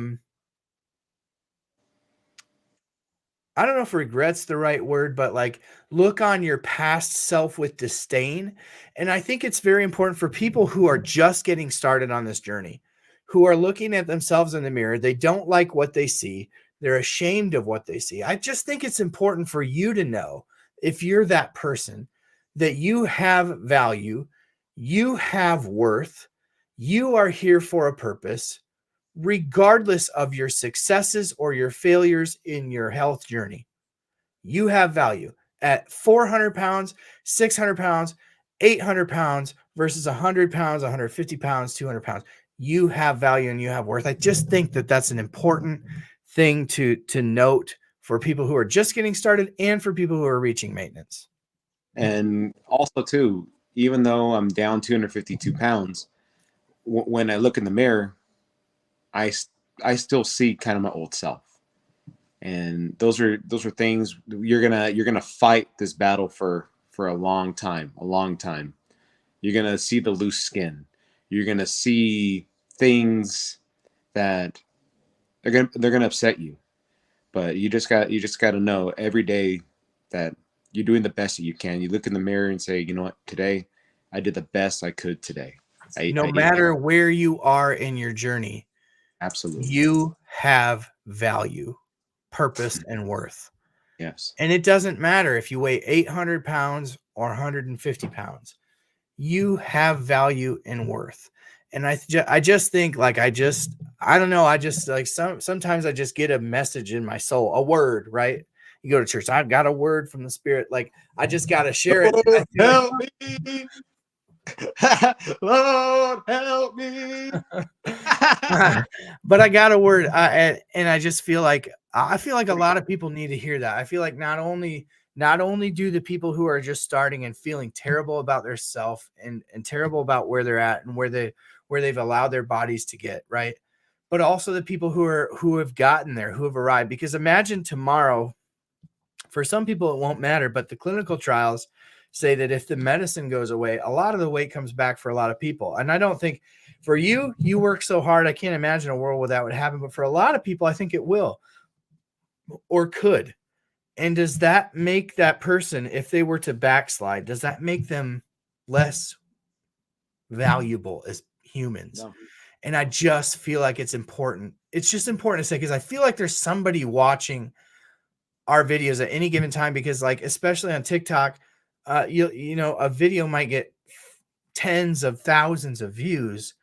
don't know if regret's the right word, but like look on your past self with disdain. And I think it's very important for people who are just getting started on this journey, who are looking at themselves in the mirror. They don't like what they see. They're ashamed of what they see. I just think it's important for you to know, if you're that person, that you have value, you have worth, you are here for a purpose, regardless of your successes or your failures in your health journey. You have value at 400 pounds, 600 pounds, 800 pounds versus 100 pounds, 150 pounds, 200 pounds. You have value and you have worth. I just think that that's an important thing to note for people who are just getting started and for people who are reaching maintenance. And also too, even though I'm down 252 pounds, when I look in the mirror, I still see kind of my old self, and those are things you're gonna fight this battle for a long time. You're gonna see the loose skin. You're gonna see things that they're gonna upset you, but you just got to know every day that you're doing the best that you can. You look in the mirror and say, you know what, today I did the best I could today. No matter where you are in your journey, absolutely, you have value, purpose, and worth. Yes. And it doesn't matter if you weigh 800 pounds or 150 pounds. You have value and worth. And I just think like I don't know. I just like sometimes I just get a message in my soul, a word, right? You go to church, I've got a word from the Spirit. Like I just got to share it. Lord, help me. Lord, help me. But I got a word, and I just feel like a lot of people need to hear that. I feel like not only do the people who are just starting and feeling terrible about their self and terrible about where they're at and where they've allowed their bodies to get, right, but also the people who have gotten there, who have arrived. Because imagine tomorrow, for some people it won't matter, but the clinical trials say that if the medicine goes away, a lot of the weight comes back for a lot of people. And I don't think for you work so hard, I can't imagine a world where that would happen. But for a lot of people, I think it will or could. And does that make that person, if they were to backslide, does that make them less valuable as humans? No. And I just feel like it's important. It's just important to say, because I feel like there's somebody watching our videos at any given time, because like, especially on TikTok, you know, a video might get tens of thousands of views.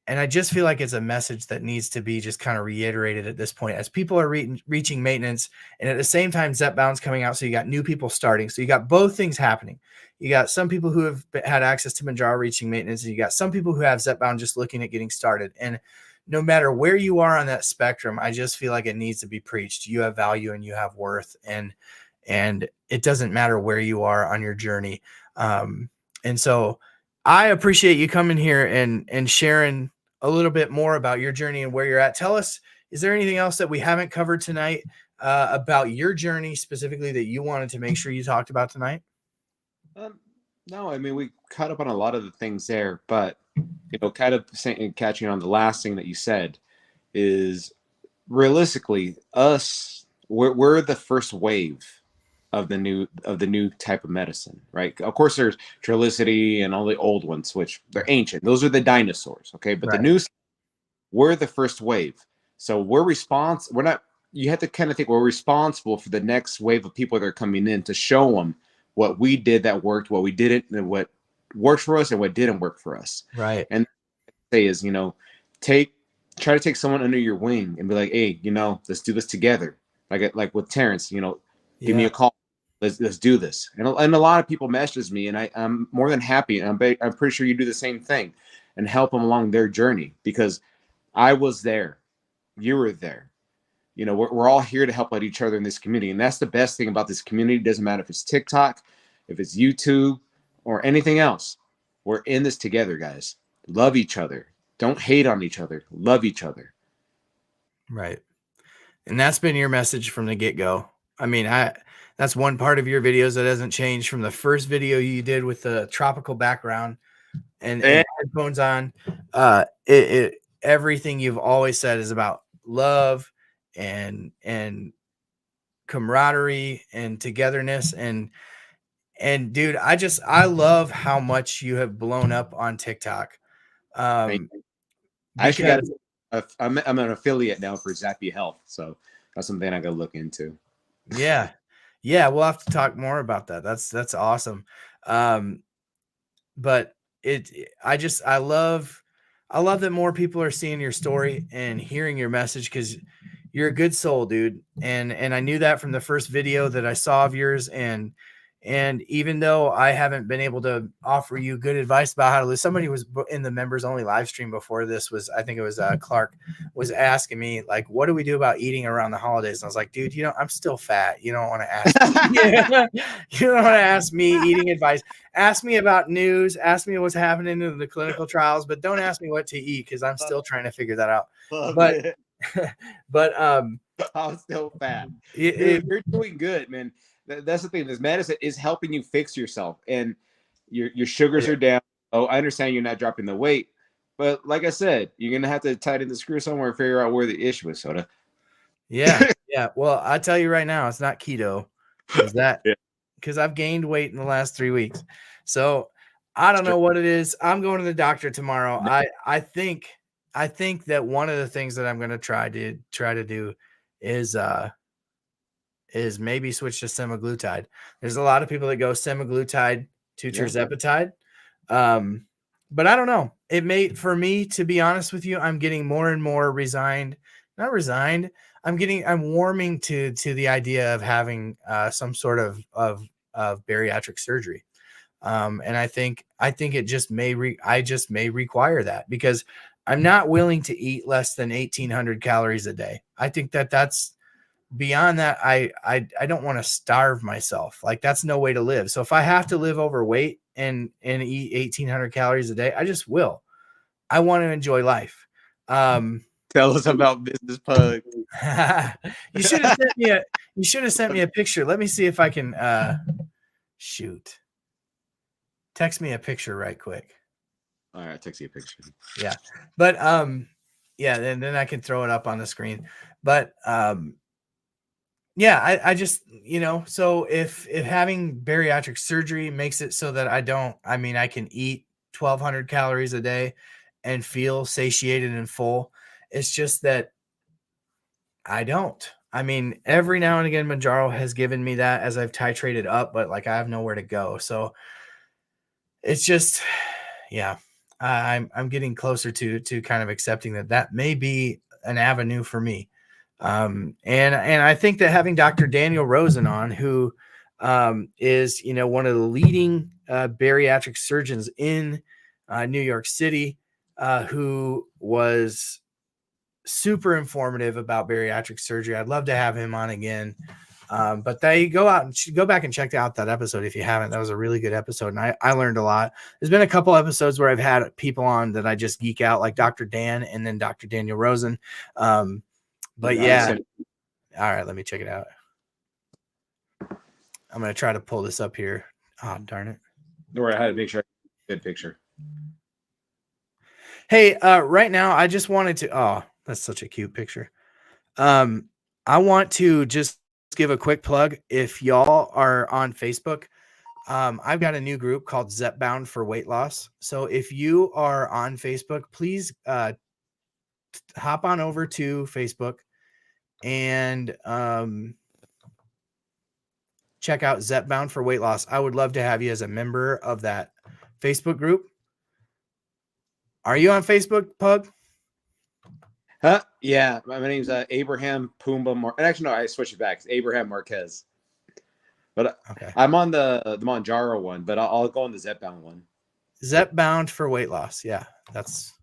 And I just feel like it's a message that needs to be just kind of reiterated at this point as people are reaching maintenance. And at the same time, Zepbound's coming out. So you got new people starting. So you got both things happening. You got some people who have had access to Mounjaro reaching maintenance, and you got some people who have Zepbound just looking at getting started. And no matter where you are on that spectrum, I just feel like it needs to be preached. You have value and you have worth, and it doesn't matter where you are on your journey. And so I appreciate you coming here and sharing a little bit more about your journey and where you're at. Tell us, is there anything else that we haven't covered tonight about your journey specifically that you wanted to make sure you talked about tonight? No, I mean, we caught up on a lot of the things there, but, you know, kind of catching on the last thing that you said is realistically we're the first wave of the new type of medicine, right? Of course, there's Trulicity and all the old ones, which they're ancient. Those are the dinosaurs, okay? But right. The new, we're the first wave. So we're not, you have to kind of think we're responsible for the next wave of people that are coming in to show them what we did that worked, what we didn't, and what worked for us and what didn't work for us. Right. And say is, try to take someone under your wing and be like, hey, let's do this together. Like with Terrence, give me a call. Let's do this. And a lot of people message me, and I'm more than happy. And I'm pretty sure you do the same thing and help them along their journey, because I was there. You were there. We're all here to help out each other in this community. And that's the best thing about this community. It doesn't matter if it's TikTok, if it's YouTube, or anything else. We're in this together, guys. Love each other. Don't hate on each other. Love each other. Right. And that's been your message from the get-go. I mean, that's one part of your videos that hasn't changed from the first video you did with the tropical background and headphones on. Everything you've always said is about love and camaraderie and togetherness. And dude, I love how much you have blown up on TikTok. I actually I'm an affiliate now for Zappy Health, so that's something I gotta look into. Yeah, we'll have to talk more about that. That's awesome. But I love that more people are seeing your story and hearing your message, because you're a good soul, dude. And I knew that from the first video that I saw of yours. And even though I haven't been able to offer you good advice about how to lose, somebody was in the members only live stream before this I think it was Clark, was asking me, like, what do we do about eating around the holidays? And I was like, dude, I'm still fat. You don't want to ask me. You don't want to ask me eating advice. Ask me about news. Ask me what's happening in the clinical trials, but don't ask me what to eat, because I'm still trying to figure that out. But I'm still fat. You're doing good, man. That's the thing. This medicine is helping you fix yourself, and your sugars are down. Oh, I understand you're not dropping the weight, but like I said, you're gonna have to tighten the screw somewhere and figure out where the issue is, Soda. Yeah. Well, I tell you right now, it's not keto. Because I've gained weight in the last 3 weeks. So I don't know what it is. I'm going to the doctor tomorrow. I think that one of the things that I'm going to try to do is maybe switch to semaglutide. There's a lot of people that go semaglutide to Tirzepatide. But I don't know. It may, for me, to be honest with you, I'm getting more and more resigned. Not resigned. I'm warming to the idea of having some sort of bariatric surgery. And I think it just may require that, because I'm not willing to eat less than 1,800 calories a day. I think that's beyond that. I don't want to starve myself. Like, that's no way to live. So if I have to live overweight and eat 1,800 calories a day, I just will. I want to enjoy life. Tell us about Business Pug. You should have sent me a picture. Let me see if I can shoot. Text me a picture right quick. All right, text you a picture. Yeah. But then I can throw it up on the screen. But I just, so if having bariatric surgery makes it so that I can eat 1,200 calories a day and feel satiated and full. It's just that I don't. I mean, every now and again, Mounjaro has given me that as I've titrated up, but like, I have nowhere to go. So it's just, I'm getting closer to kind of accepting that may be an avenue for me. And I think that having Dr. Daniel Rosen on, who is, one of the leading bariatric surgeons in New York City, who was super informative about bariatric surgery. I'd love to have him on again. But they go back and check out that episode if you haven't. That was a really good episode, and I learned a lot. There's been a couple episodes where I've had people on that I just geek out, like Dr. Dan and then Dr. Daniel Rosen. But yeah. All right, let me check it out. I'm going to try to pull this up here. Oh, darn it. Don't worry, I had a picture. Good picture. Hey, right now, I just wanted to, oh, that's such a cute picture. I want to just give a quick plug. If y'all are on Facebook, I've got a new group called Zepbound for weight loss. So if you are on Facebook, please hop on over to Facebook and check out Zepbound for weight loss. I would love to have you as a member of that Facebook group. Are you on Facebook, Pug? Yeah, my name's Abraham Pumbaa. Actually, no, I switched it back. It's Abraham Marquez. But Okay. I'm on the Mounjaro one, but I'll go on the Zepbound one. Zepbound for weight loss. Yeah, that's.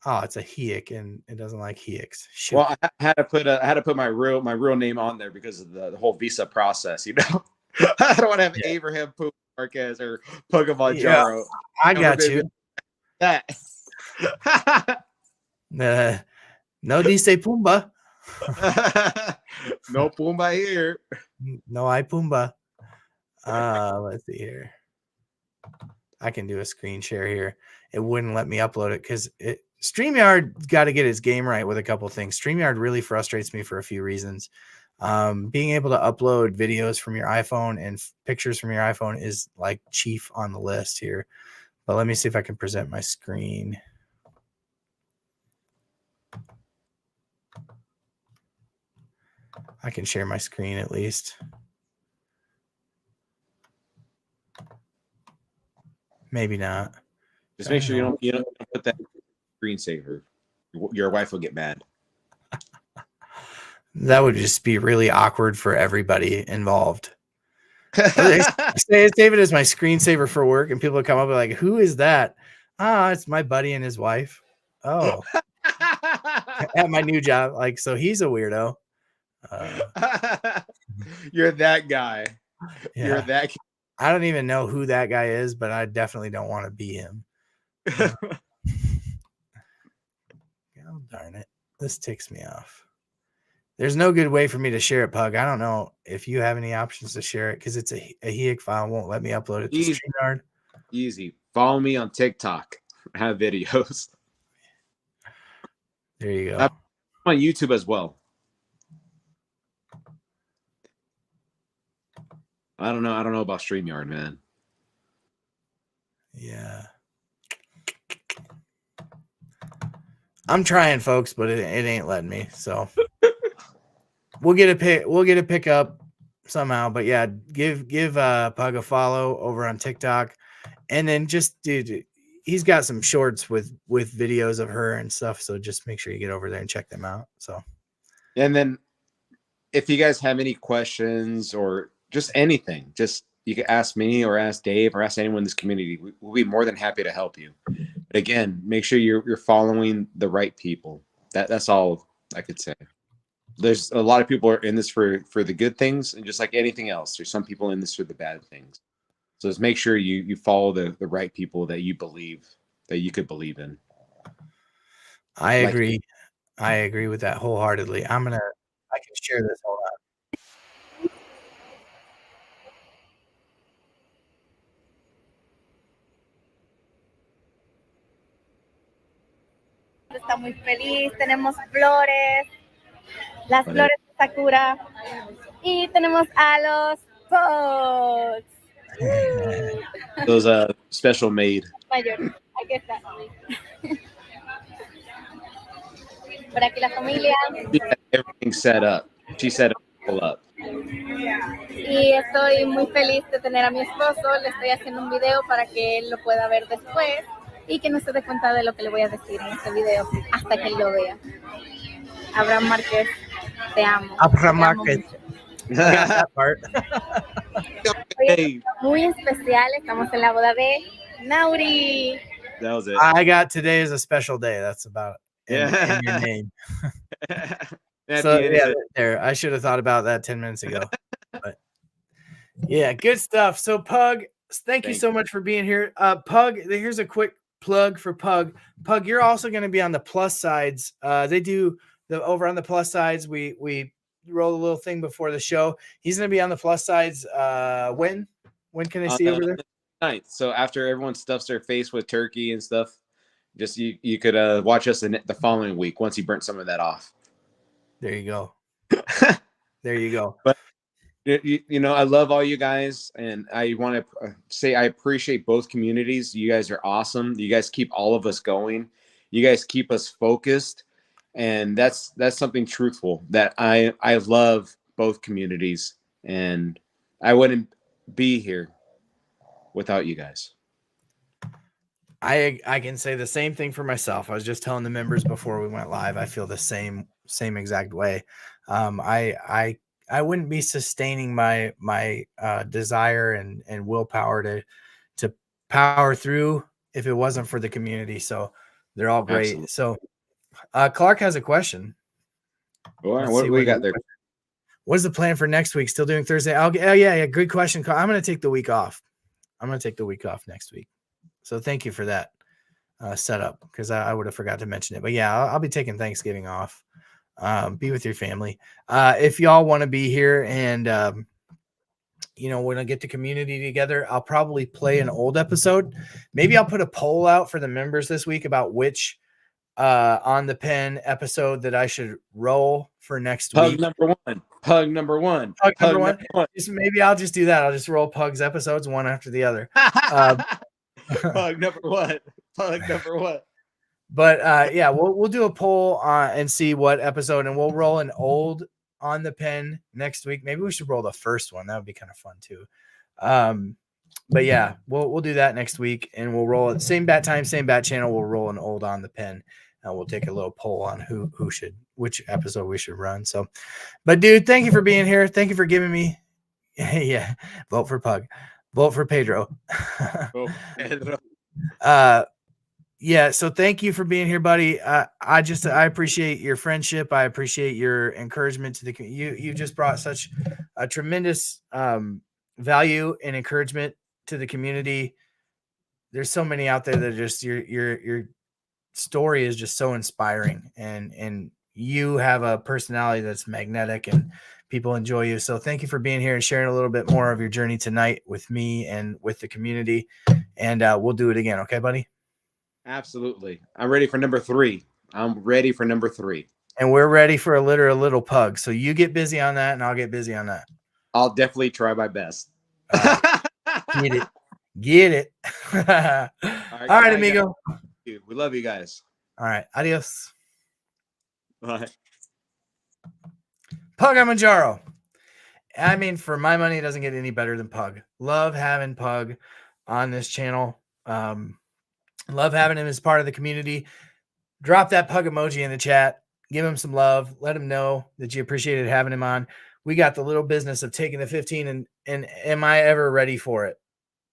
Oh, it's a HEIC, and it doesn't like HEICs. Shoot. Well, I had to put my real name on there because of the whole visa process. You know, I don't want to have Abraham Pumbaa Marquez or Mounjaro. Yeah, I got you. That. No dice Pumbaa. No Pumbaa here. No, I Pumbaa. Let's see here. I can do a screen share here. It wouldn't let me upload it because StreamYard got to get its game right with a couple of things. StreamYard really frustrates me for a few reasons. Being able to upload videos from your iPhone and pictures from your iPhone is like chief on the list here. But let me see if I can present my screen. I can share my screen at least. Maybe not. Just make sure you don't put that screensaver. Your wife will get mad. That would just be really awkward for everybody involved. Save it as my screensaver for work, and people would come up and like, "Who is that?" It's my buddy and his wife. Oh, at my new job. Like, so he's a weirdo. You're that guy. Yeah. You're that guy. I don't even know who that guy is, but I definitely don't want to be him. Oh, darn it. This ticks me off. There's no good way for me to share it, Pug. I don't know if you have any options to share it because it's a HEIC file. Won't let me upload it to StreamYard. Easy. Follow me on TikTok. I have videos. There you go. I'm on YouTube as well. I don't know about StreamYard, man. Yeah. I'm trying, folks, but it ain't letting me. So we'll get a pick up somehow. But yeah, give Pug a follow over on TikTok, and then just dude, he's got some shorts with videos of her and stuff. So just make sure you get over there and check them out. So, and then if you guys have any questions or just anything, just you can ask me or ask Dave or ask anyone in this community. We'll be more than happy to help you. But again, make sure you're following the right people. That's all I could say. There's a lot of people are in this for the good things, and just like anything else, there's some people in this for the bad things. So just make sure you follow the right people that you believe that you could believe in. I agree. I agree with that wholeheartedly. I can share this. Hold on. Está muy feliz, tenemos flores, las flores de Sakura y tenemos a los pods. Those special made. Mayor, aquí está. Por aquí la familia. Everything set up. She set it all up. Y estoy muy feliz de tener a mi esposo. Le estoy haciendo un video para que él lo pueda ver después y que no se dé cuenta de lo que le voy a decir en este video hasta que él lo vea. Abraham Márquez, te amo. Abraham Márquez. Hoy muy especial, estamos en la boda de Nauri. That was it. I got today is a special day. That's about it. In your name. So yeah, there. I should have thought about that 10 minutes ago. But yeah, good stuff. So Pug, thank you so much for being here. Pug, here's a quick plug for Pug. Pug, you're also going to be on the plus sides. They do over on the plus sides. We roll a little thing before the show. He's going to be on the plus sides. When can they see over there? Night. So after everyone stuffs their face with turkey and stuff, just you could watch us in the following week once he burnt some of that off. There you go. There you go. But you know, I love all you guys, and I want to say I appreciate both communities. You guys are awesome. You guys keep all of us going. You guys keep us focused, and that's something truthful that I love both communities, and I wouldn't be here without you guys. I can say the same thing for myself. I was just telling the members before we went live. I feel the same exact way. I wouldn't be sustaining my desire and willpower to power through if it wasn't for the community. So they're all great. Absolutely. So Clark has a question. What we got there? What's the plan for next week? Still doing Thursday? Yeah. Good question. I'm going to take the week off. I'm going to take the week off next week. So thank you for that setup, because I would have forgot to mention it. But yeah, I'll be taking Thanksgiving off. Be with your family. If y'all want to be here and, when I get the community together, I'll probably play an old episode. Maybe I'll put a poll out for the members this week about which on the pen episode that I should roll for next week. Pug number one. Just maybe I'll just do that. I'll just roll Pug's episodes one after the other. Pug number one. But yeah, we'll do a poll and see what episode, and we'll roll an old on the pen next week. Maybe we should roll the first one. That would be kind of fun too. But yeah, we'll do that next week, and we'll roll it same bat time, same bat channel. We'll roll an old on the pen, and we'll take a little poll on which episode we should run. So, but dude, thank you for being here. Thank you for giving me, yeah, vote for Pug, vote for Pedro. Yeah, so thank you for being here, buddy. I appreciate your friendship. I appreciate your encouragement to the you just brought such a tremendous value and encouragement to the community. There's so many out there that just your story is just so inspiring, and you have a personality that's magnetic and people enjoy you. So thank you for being here and sharing a little bit more of your journey tonight with me and with the community. And we'll do it again. Okay, buddy? Absolutely. I'm ready for number 3. And we're ready for a little Pug. So you get busy on that, and I'll get busy on that. I'll definitely try my best. Get it. All right, amigo. We love you guys. All right. Adios. Bye. Pug on Mounjaro. I mean, for my money, it doesn't get any better than Pug. Love having Pug on this channel. Love having him as part of the community. Drop that Pug emoji in the chat. Give him some love. Let him know that you appreciated having him on. We got the little business of taking the 15, and am I ever ready for it?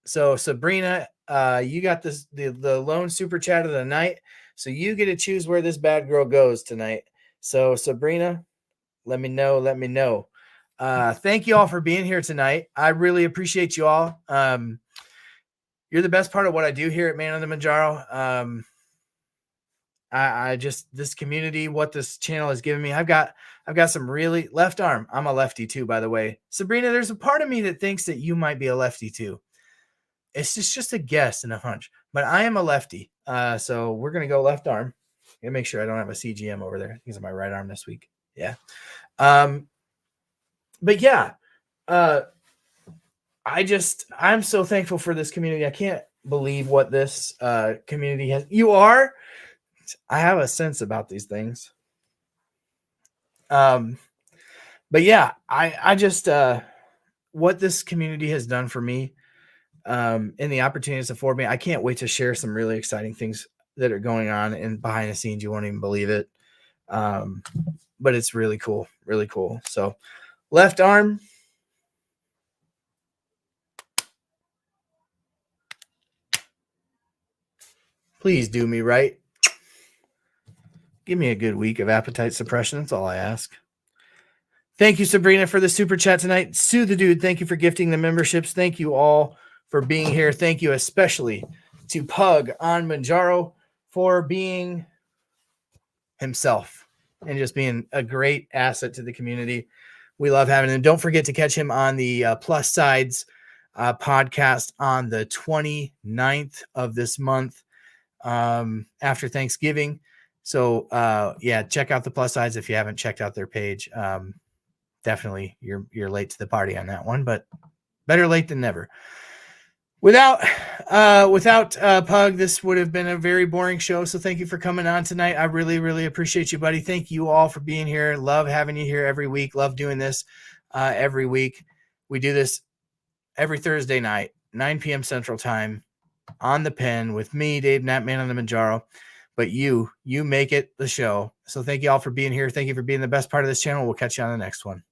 So Sabrina, you got the lone super chat of the night. So you get to choose where this bad girl goes tonight. So Sabrina, let me know. Thank you all for being here tonight. I really appreciate you all. You're the best part of what I do here at Man on the Mounjaro. I just, this community, what this channel has given me, I've got some really left arm. I'm a lefty too, by the way. Sabrina, there's a part of me that thinks that you might be a lefty too. It's just a guess and a hunch, but I am a lefty. So we're going to go left arm. I'm gonna make sure I don't have a CGM over there. These are my right arm this week. Yeah. But yeah, I'm so thankful for this community. I can't believe what this community has. You are. I have a sense about these things. But yeah, I just what this community has done for me, and the opportunities afford me. I can't wait to share some really exciting things that are going on and behind the scenes. You won't even believe it. But it's really cool, really cool. So left arm. Please do me right. Give me a good week of appetite suppression. That's all I ask. Thank you, Sabrina, for the super chat tonight. Sue the Dude, thank you for gifting the memberships. Thank you all for being here. Thank you especially to Pug on Mounjaro for being himself and just being a great asset to the community. We love having him. Don't forget to catch him on the Plus Sides podcast on the 29th of this month after Thanksgiving. So yeah, check out the Plus Sides if you haven't checked out their page. Definitely you're late to the party on that one, but better late than never. Without Pug, this would have been a very boring show. So thank you for coming on tonight. I really, really appreciate you, buddy. Thank you all for being here. Love having you here every week. Love doing this every week. We do this every Thursday night, 9 p.m. Central Time. on the pen with me, Dave Natman on the Mounjaro. But you make it the show. So thank you all for being here. Thank you for being the best part of this channel. We'll catch you on the next one.